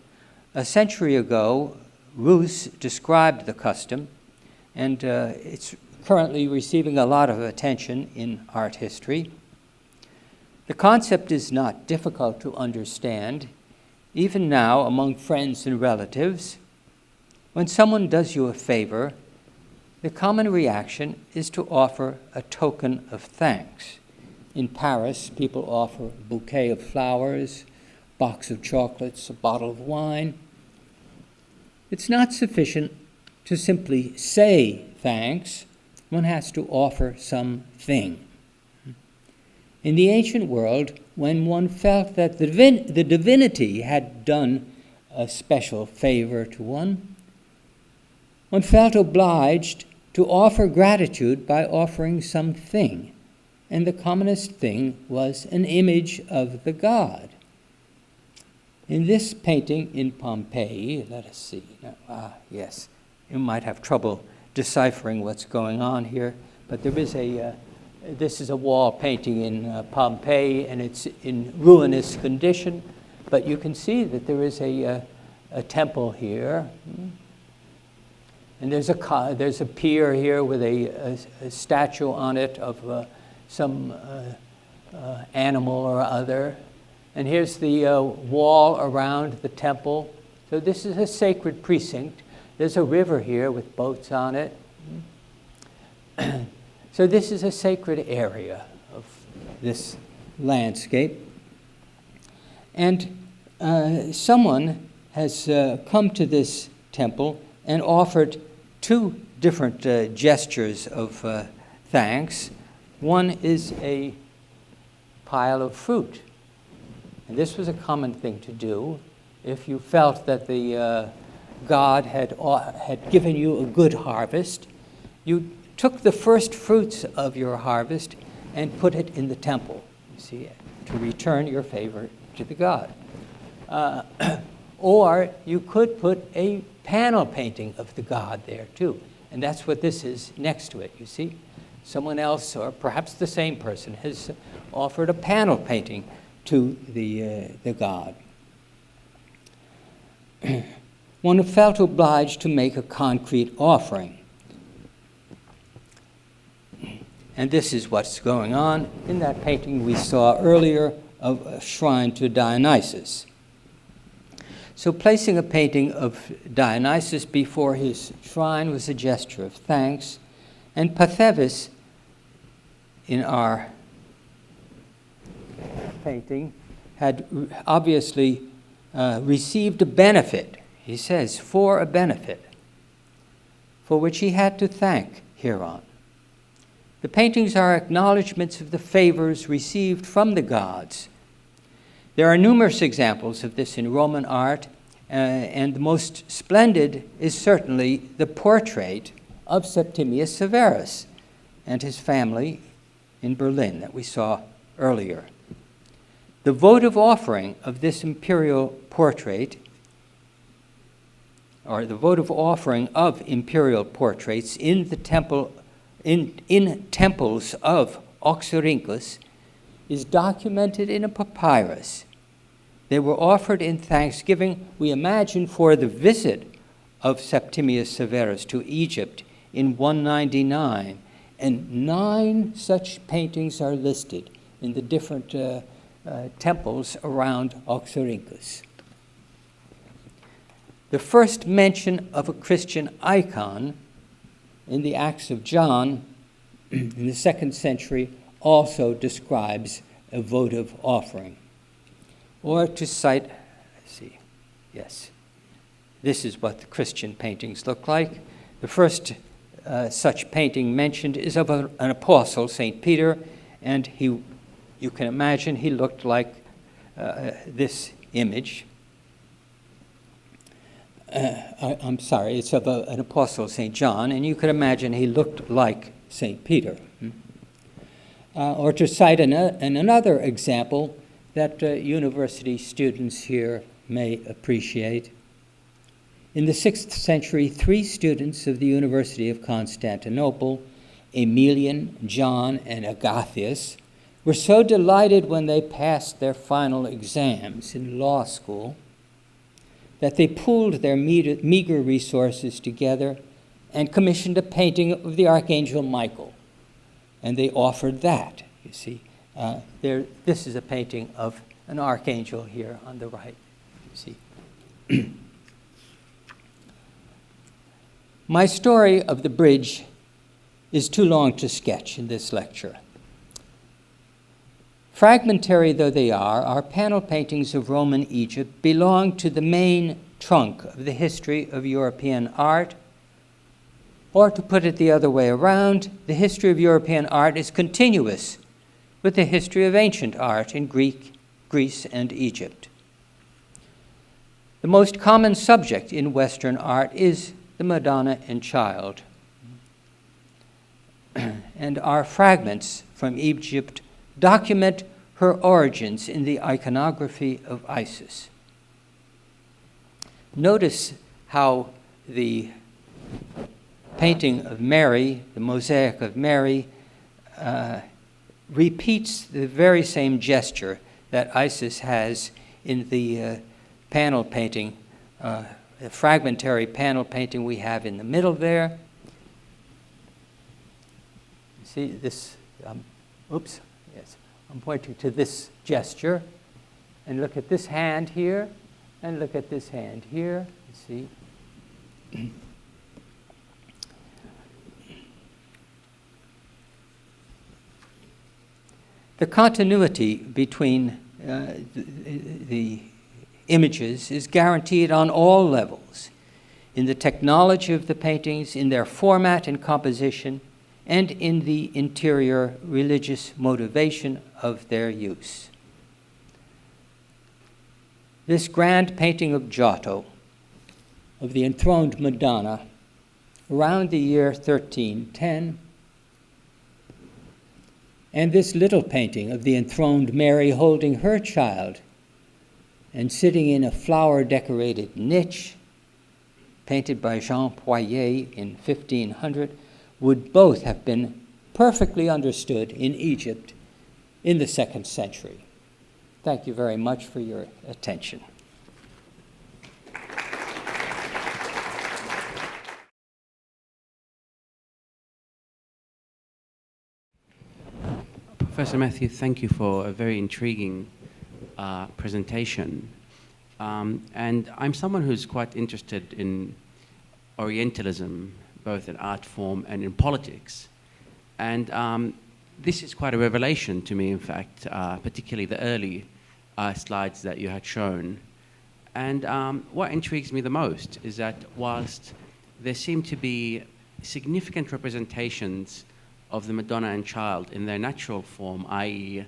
A century ago, Roos described the custom, and it's currently receiving a lot of attention in art history. The concept is not difficult to understand. Even now, among friends and relatives, when someone does you a favor, the common reaction is to offer a token of thanks. In Paris, people offer a bouquet of flowers, a box of chocolates, a bottle of wine. It's not sufficient to simply say thanks. One has to offer something. In the ancient world, when one felt that the divinity had done a special favor to one felt obliged to offer gratitude by offering something. And the commonest thing was an image of the god. In this painting in Pompeii, let us see. Yes, you might have trouble deciphering what's going on here, but there is this is a wall painting in Pompeii, and it's in ruinous condition, but you can see that there is a temple here. And there's a pier here with a statue on it of some animal or other. And here's the wall around the temple. So this is a sacred precinct. There's a river here with boats on it. So this is a sacred area of this landscape. And someone has come to this temple and offered two different gestures of thanks. One is a pile of fruit. And this was a common thing to do. If you felt that the God had given you a good harvest, you took the first fruits of your harvest and put it in the temple, you see, to return your favor to the god. Or you could put a panel painting of the god there too. And that's what this is next to it, you see. Someone else, or perhaps the same person, has offered a panel painting to the god. One felt obliged to make a concrete offering. And this is what's going on in that painting we saw earlier of a shrine to Dionysus. So placing a painting of Dionysus before his shrine was a gesture of thanks, and Mathews, in our painting, had obviously received a benefit, he says, for a benefit, for which he had to thank Hieron. The paintings are acknowledgments of the favors received from the gods. There are numerous examples of this in Roman art, and the most splendid is certainly the portrait of Septimius Severus and his family in Berlin that we saw earlier. The votive offering of this imperial portrait, or the votive offering of imperial portraits in the temple, in temples of Oxyrhynchus, is documented in a papyrus. They were offered in thanksgiving, we imagine, for the visit of Septimius Severus to Egypt in 199, and 9 such paintings are listed in the different temples around Oxyrhynchus. The first mention of a Christian icon in the Acts of John in the 2nd century also describes a votive offering. Or to cite, this is what the Christian paintings look like. The first such painting mentioned is of an apostle, St. Peter, and you can imagine he looked like this image. It's of an apostle, St. John, and you can imagine he looked like St. Peter. Or to cite another example that university students here may appreciate. In the 6th century, 3 students of the University of Constantinople, Emilian, John, and Agathias, were so delighted when they passed their final exams in law school that they pooled their meager resources together and commissioned a painting of the Archangel Michael. And they offered that, you see. This is a painting of an archangel here on the right, you see. My story of the bridge is too long to sketch in this lecture. Fragmentary though they are, our panel paintings of Roman Egypt belong to the main trunk of the history of European art. Or to put it the other way around, the history of European art is continuous with the history of ancient art in Greece and Egypt. The most common subject in Western art is the Madonna and Child. And our fragments from Egypt document her origins in the iconography of Isis. Notice how the painting of Mary, the mosaic of Mary, repeats the very same gesture that Isis has in the panel painting, the fragmentary panel painting we have in the middle there. See this, oops, yes, I'm pointing to this gesture, and look at this hand here, and look at this hand here, you see. The continuity between the images is guaranteed on all levels, in the technology of the paintings, in their format and composition, and in the interior religious motivation of their use. This grand painting of Giotto, of the enthroned Madonna, around the year 1310, and this little painting of the enthroned Mary holding her child and sitting in a flower-decorated niche, painted by Jean Poyer in 1500, would both have been perfectly understood in Egypt in the 2nd century. Thank you very much for your attention. Professor Mathews, thank you for a very intriguing presentation. And I'm someone who's quite interested in Orientalism, both in art form and in politics. And this is quite a revelation to me, in fact, particularly the early slides that you had shown. And what intrigues me the most is that whilst there seem to be significant representations of the Madonna and Child in their natural form, i.e.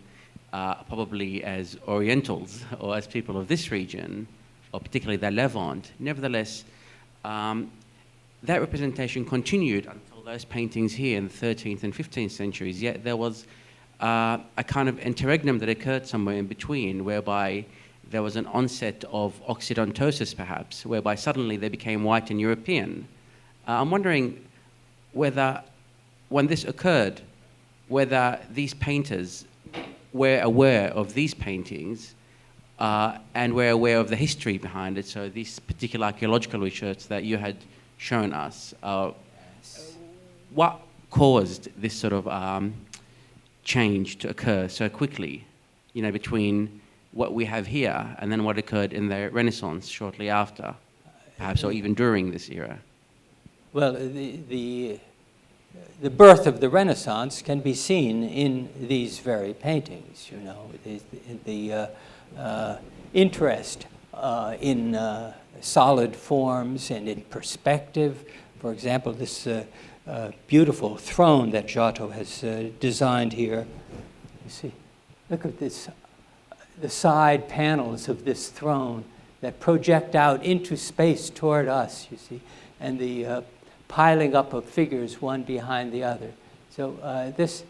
Probably as Orientals or as people of this region, or particularly the Levant, nevertheless, that representation continued until those paintings here in the 13th and 15th centuries, yet there was a kind of interregnum that occurred somewhere in between, whereby there was an onset of occidentosis, perhaps, whereby suddenly they became white and European. I'm wondering whether, when this occurred, whether these painters were aware of these paintings and were aware of the history behind it. So this particular archaeological research that you had shown us, what caused this sort of change to occur so quickly, you know, between what we have here and then what occurred in the Renaissance shortly after, perhaps, or even during this era? Well, the birth of the Renaissance can be seen in these very paintings, you know, the interest in solid forms and in perspective. For example, this beautiful throne that Giotto has designed here. You see, look at this, the side panels of this throne that project out into space toward us, you see, and the piling up of figures one behind the other. So this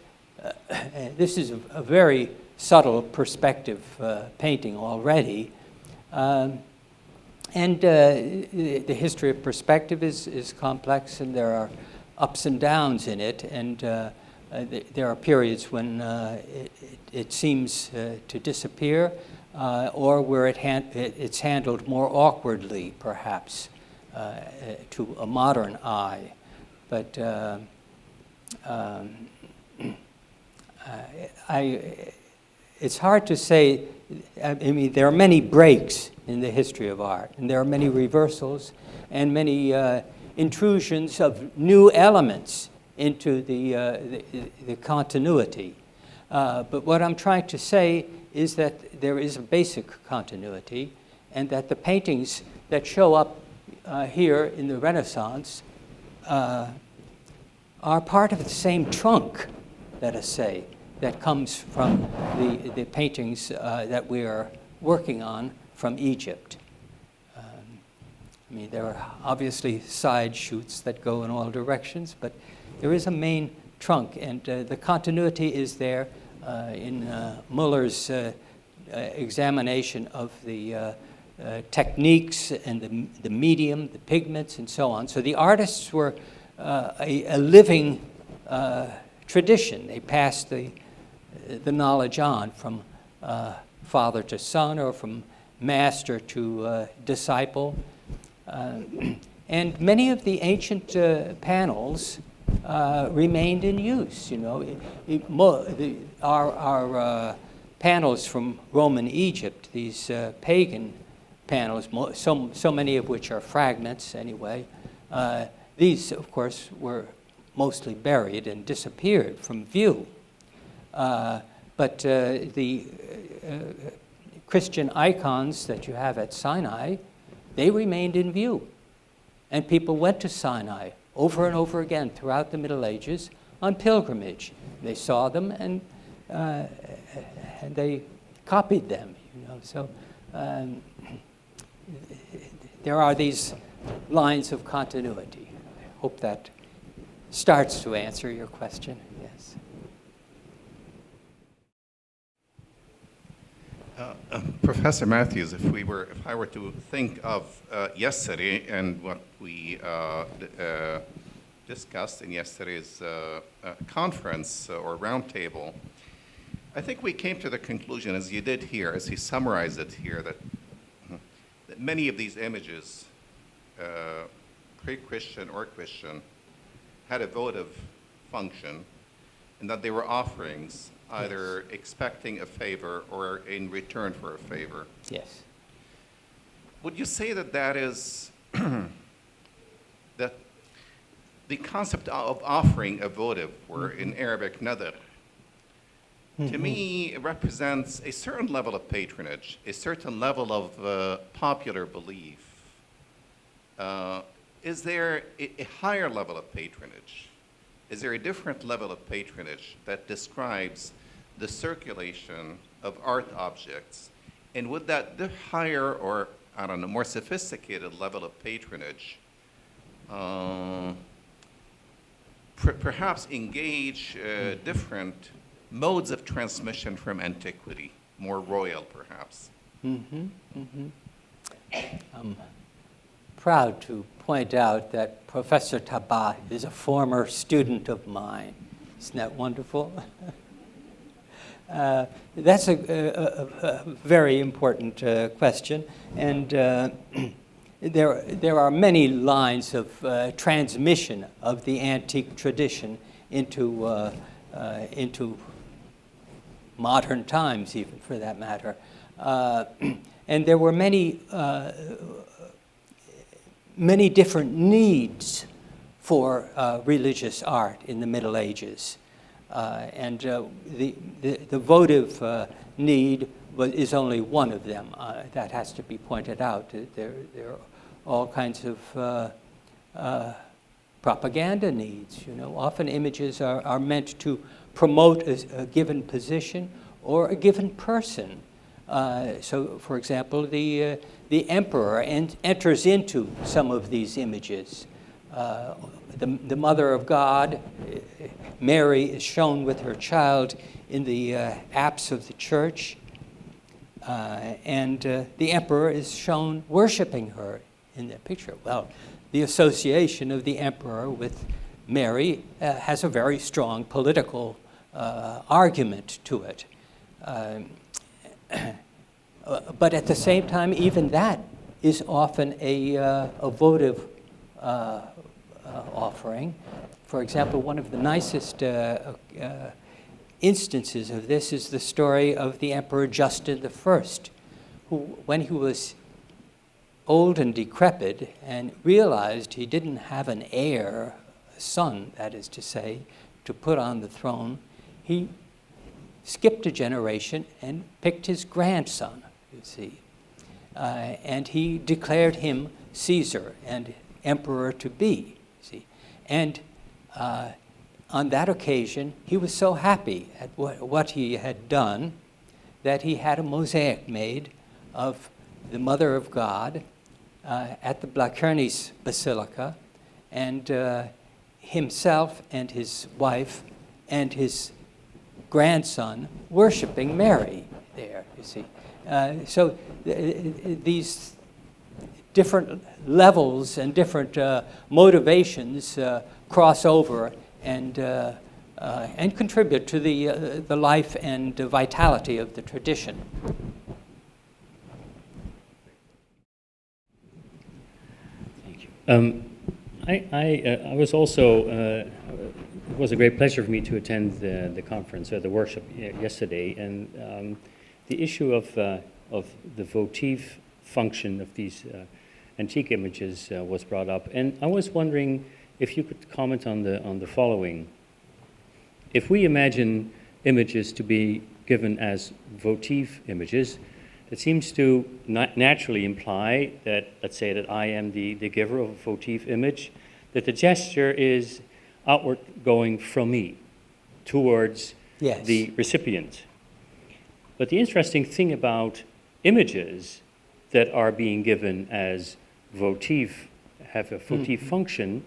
is a very subtle perspective painting already. And the history of perspective is complex, and there are ups and downs in it. And there are periods when it seems to disappear, or where it's handled more awkwardly, perhaps, to a modern eye. But it's hard to say. I mean, there are many breaks in the history of art, and there are many reversals and many intrusions of new elements into the continuity. But what I'm trying to say is that there is a basic continuity, and that the paintings that show up here in the Renaissance are part of the same trunk, let us say, that comes from the paintings that we are working on from Egypt. I mean, there are obviously side shoots that go in all directions, but there is a main trunk, and the continuity is there in Muller's examination of the techniques and the medium, the pigments, and so on. So the artists were a living tradition. They passed the knowledge on from father to son, or from master to disciple. And many of the ancient panels remained in use. You know, our panels from Roman Egypt, these pagan panels, so many of which are fragments anyway, these, of course, were mostly buried and disappeared from view. But the Christian icons that you have at Sinai, they remained in view. And people went to Sinai over and over again throughout the Middle Ages on pilgrimage. They saw them and they copied them. You know, so there are these lines of continuity. I hope that starts to answer your question. Yes. Professor Mathews, if I were to think of yesterday and what we discussed in yesterday's conference or roundtable, I think we came to the conclusion, as you did here, as he summarized it here, that many of these images, pre-Christian or Christian, had a votive function, and that they were offerings, either expecting a favor or in return for a favor. Yes. Would you say that that is, that the concept of offering a votive, or in Arabic, nadr, to me, it represents a certain level of patronage, a certain level of popular belief. Is there a higher level of patronage? Is there a different level of patronage that describes the circulation of art objects? And would that higher, or I don't know, more sophisticated level of patronage perhaps engage different modes of transmission from antiquity, more royal perhaps? I'm proud to point out that Professor Tabah is a former student of mine. Isn't that wonderful? That's a very important question, and there are many lines of transmission of the antique tradition into modern times, even for that matter. And there were many different needs for religious art in the Middle Ages. And the votive need is only one of them. That has to be pointed out. There are all kinds of propaganda needs. You know, often images are meant to promote a given position or a given person. So, for example, the emperor enters into some of these images. The Mother of God, Mary, is shown with her child in the apse of the church, and the emperor is shown worshiping her in the picture. Well, the association of the emperor with Mary has a very strong political argument to it. But at the same time, even that is often a votive offering. For example, one of the nicest instances of this is the story of the Emperor Justin I, who, when he was old and decrepit and realized he didn't have an heir, a son, that is to say, to put on the throne, he skipped a generation and picked his grandson, you see. And he declared him Caesar and emperor to be, see. And on that occasion, he was so happy at what he had done that he had a mosaic made of the Mother of God at the Blachernes Basilica, and himself and his wife and his grandson worshiping Mary there, you see. So these different levels and different motivations cross over and contribute to the life and vitality of the tradition. Thank you. I was also, it was a great pleasure for me to attend the conference or the workshop yesterday, and the issue of the votive function of these antique images was brought up, and I was wondering if you could comment on the following. If we imagine images to be given as votive images, it seems to naturally imply that, let's say that I am the giver of a votive image, that the gesture is outward going from me towards Yes. the recipient. But the interesting thing about images that are being given as votive, have a votive function,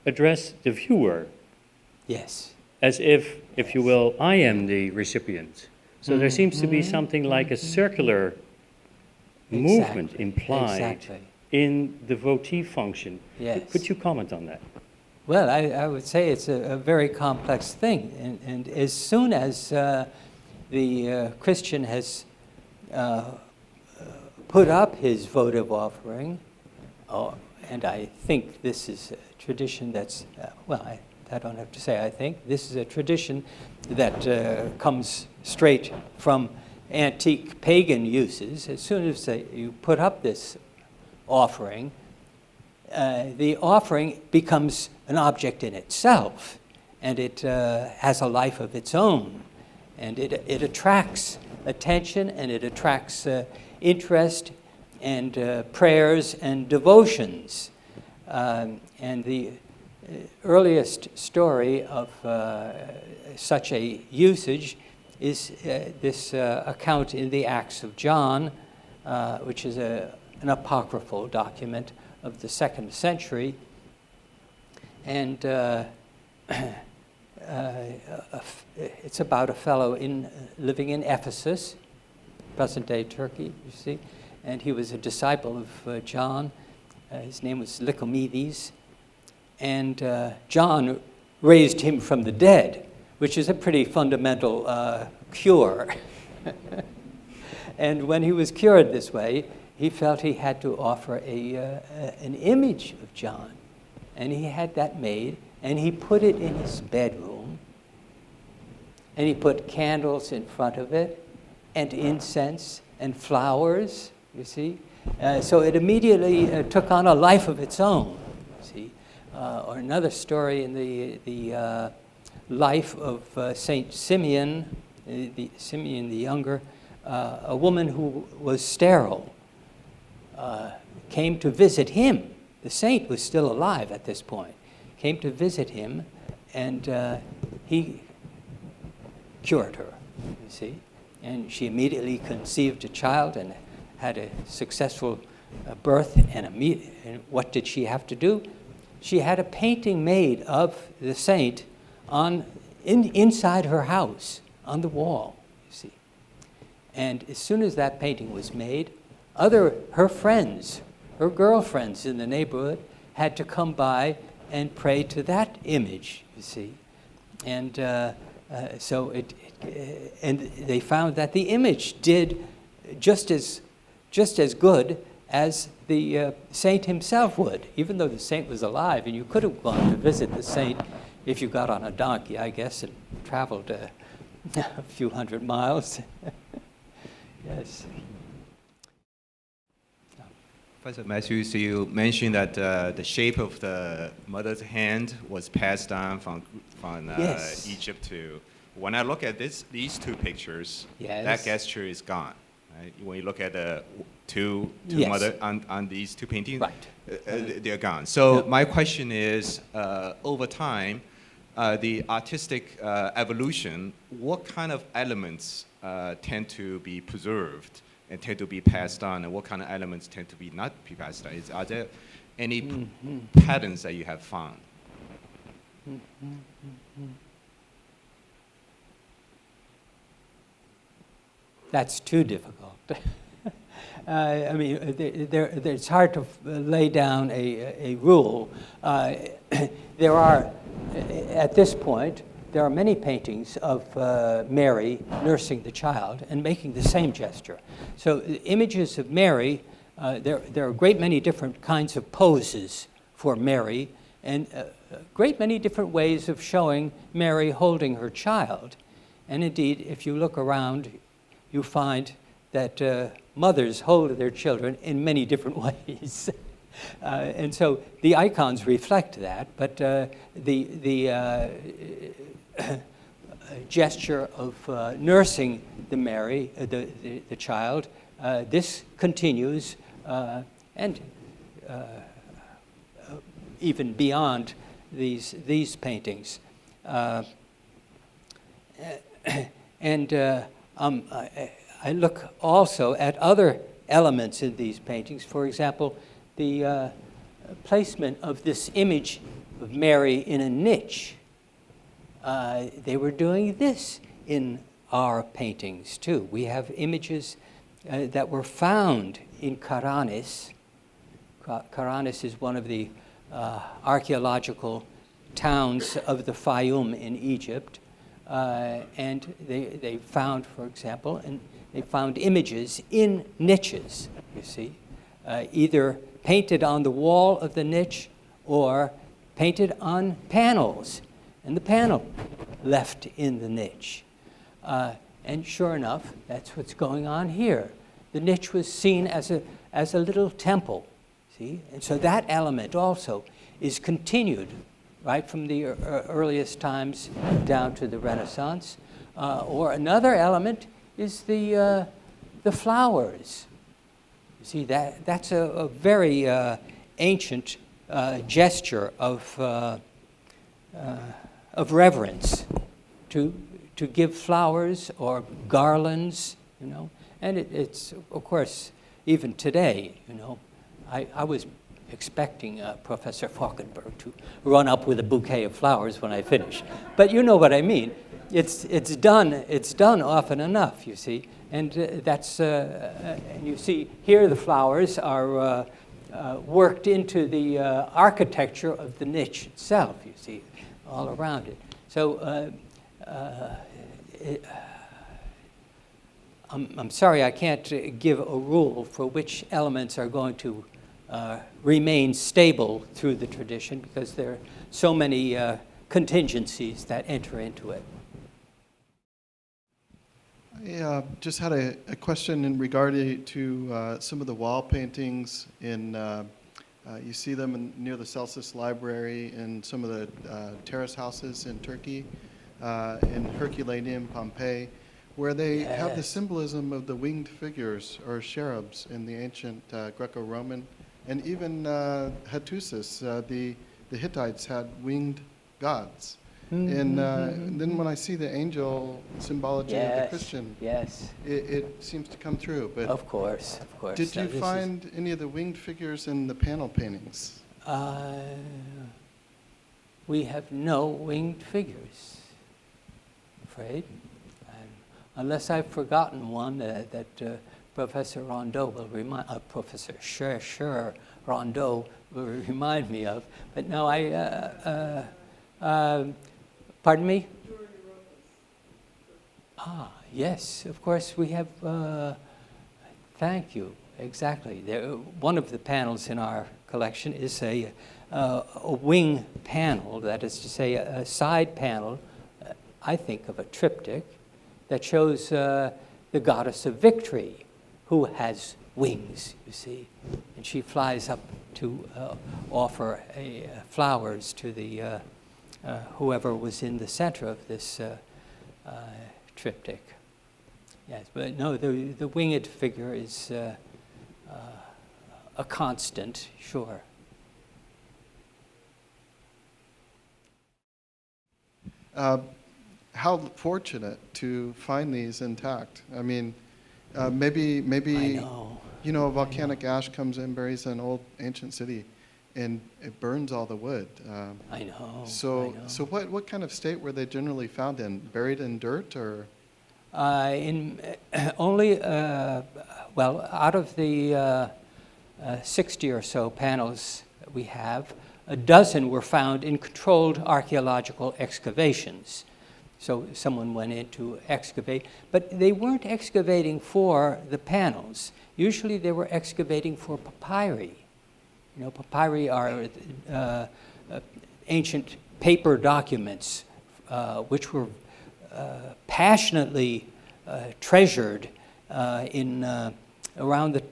address the viewer Yes. as if you will, I am the recipient. So there seems to be something like a circular movement Exactly. implied Exactly. in the votive function. Yes. Could you comment on that? Well, I would say it's a very complex thing. And as soon as the Christian has put up his votive offering, and I think this is a tradition that's, I don't have to say I think, this is a tradition that comes straight from antique pagan uses. As soon as you put up this offering, the offering becomes an object in itself, and it has a life of its own, and it attracts attention, and it attracts interest and prayers and devotions. And the earliest story of such a usage is this account in the Acts of John, which is an apocryphal document of the 2nd century. And it's about a fellow living in Ephesus, present-day Turkey, you see. And he was a disciple of John. His name was Lycomedes. And John raised him from the dead, which is a pretty fundamental cure. And when he was cured this way, he felt he had to offer an image of John. And he had that made, and he put it in his bedroom. And he put candles in front of it, and incense, and flowers, you see. So it immediately took on a life of its own, you see. Or another story in the life of Saint Simeon, Simeon the Younger, a woman who was sterile came to visit him. The saint was still alive at this point. Came to visit him, and he cured her, you see. And she immediately conceived a child and had a successful birth. And what did she have to do? She had a painting made of the saint inside her house, on the wall, you see. And as soon as that painting was made, her friends, her girlfriends in the neighborhood had to come by and pray to that image, you see. And and they found that the image did just as good as the saint himself would, even though the saint was alive. And you could have gone to visit the saint if you got on a donkey, I guess, and traveled a few hundred miles. Yes. Professor Mathews, you mentioned that the shape of the mother's hand was passed down from Yes. Egypt to. When I look at these two pictures, Yes. that gesture is gone. Right? When you look at the two Yes. mother on these two paintings, Right. They're gone. So Yeah. my question is, over time, the artistic evolution, what kind of elements tend to be preserved and tend to be passed on, and what kind of elements tend to be not be passed on? Are there any patterns that you have found? That's too difficult. I mean, it's hard to lay down a rule. There are, at this point, there are many paintings of Mary nursing the child and making the same gesture. So images of Mary, there are a great many different kinds of poses for Mary, and a great many different ways of showing Mary holding her child. And indeed, if you look around, you find that mothers hold their children in many different ways. And so the icons reflect that, but the gesture of nursing the child, this continues, and even beyond these paintings. I look also at other elements in these paintings. For example, the placement of this image of Mary in a niche. They were doing this in our paintings too. We have images that were found in Karanis. Karanis is one of the archaeological towns of the Fayum in Egypt. And they found, for example, and they found images in niches, you see, either painted on the wall of the niche or painted on panels, and the panel left in the niche. And sure enough, that's what's going on here. The niche was seen as a little temple, see? And so that element also is continued right from the earliest times down to the Renaissance. Or another element is the flowers. You see, that's a very ancient gesture of reverence, to give flowers or garlands, you know. And it's, of course, even today, you know, I was expecting Professor Falkenberg to run up with a bouquet of flowers when I finish. But you know what I mean. It's done often enough, you see. And that's, and you see here the flowers are worked into the architecture of the niche itself, you see, all around it. So I'm sorry I can't give a rule for which elements are going to remain stable through the tradition, because there are so many contingencies that enter into it. I just had a question in regard to some of the wall paintings in, you see them near the Celsus Library in some of the terrace houses in Turkey, in Herculaneum, Pompeii, where they have the symbolism of the winged figures or cherubs in the ancient Greco-Roman, and even Hattusis, the Hittites had winged gods. And then when I see the angel symbology of the Christian, it seems to come through. But of course. Did you find any of the winged figures in the panel paintings? We have no winged figures, I'm afraid. Unless I've forgotten one that Professor Rondeau will remind, Professor Scher rondeau will remind me of. But no, pardon me? Ah, yes, of course we have, thank you, exactly. One of the panels in our collection is a wing panel, that is to say a side panel, I think of a triptych, that shows the goddess of victory, who has wings, you see. And she flies up to offer flowers to the whoever was in the center of this triptych. Yes, but no, the winged figure is a constant, sure. How fortunate to find these intact. I mean, maybe I know. You know, volcanic ash comes in, buries an old ancient city, and it burns all the wood. I know. So, I know. so what kind of state were they generally found in? Buried in dirt, or? In only, well, out of the 60 or so panels that we have, a dozen were found in controlled archaeological excavations. So someone went in to excavate, but they weren't excavating for the panels. Usually they were excavating for papyri. You know, papyri are ancient paper documents which were passionately treasured in around the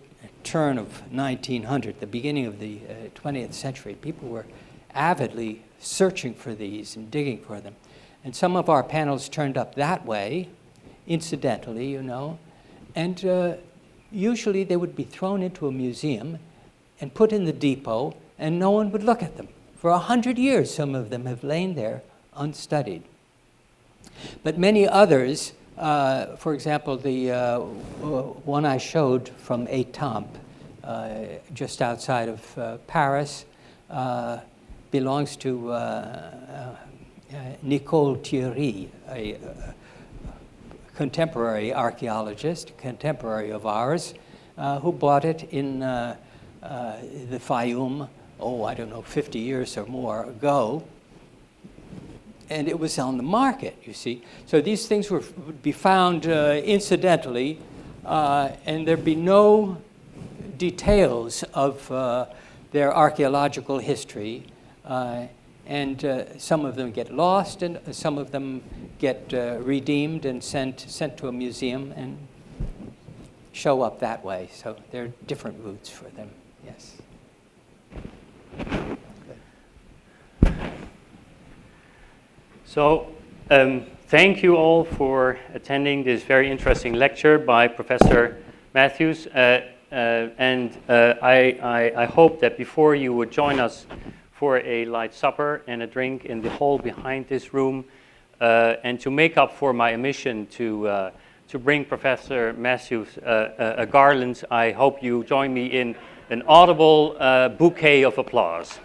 turn of 1900, the beginning of the 20th century. People were avidly searching for these and digging for them. And some of our panels turned up that way, incidentally, you know, and usually they would be thrown into a museum and put in the depot, and no one would look at them. For 100 years, some of them have lain there unstudied. But many others, for example, the one I showed from Étampes, just outside of Paris, belongs to Nicole Thierry, a contemporary archaeologist, contemporary of ours, who bought it in the Fayoum, I don't know, 50 years or more ago. And it was on the market, you see. So these things would be found incidentally, and there'd be no details of their archaeological history. And some of them get lost, and some of them get redeemed and sent to a museum and show up that way. So there are different routes for them, yes. So thank you all for attending this very interesting lecture by Professor Mathews. And I hope that before you would join us for a light supper and a drink in the hall behind this room, and to make up for my omission to bring Professor Mathews a garland, I hope you join me in an audible bouquet of applause.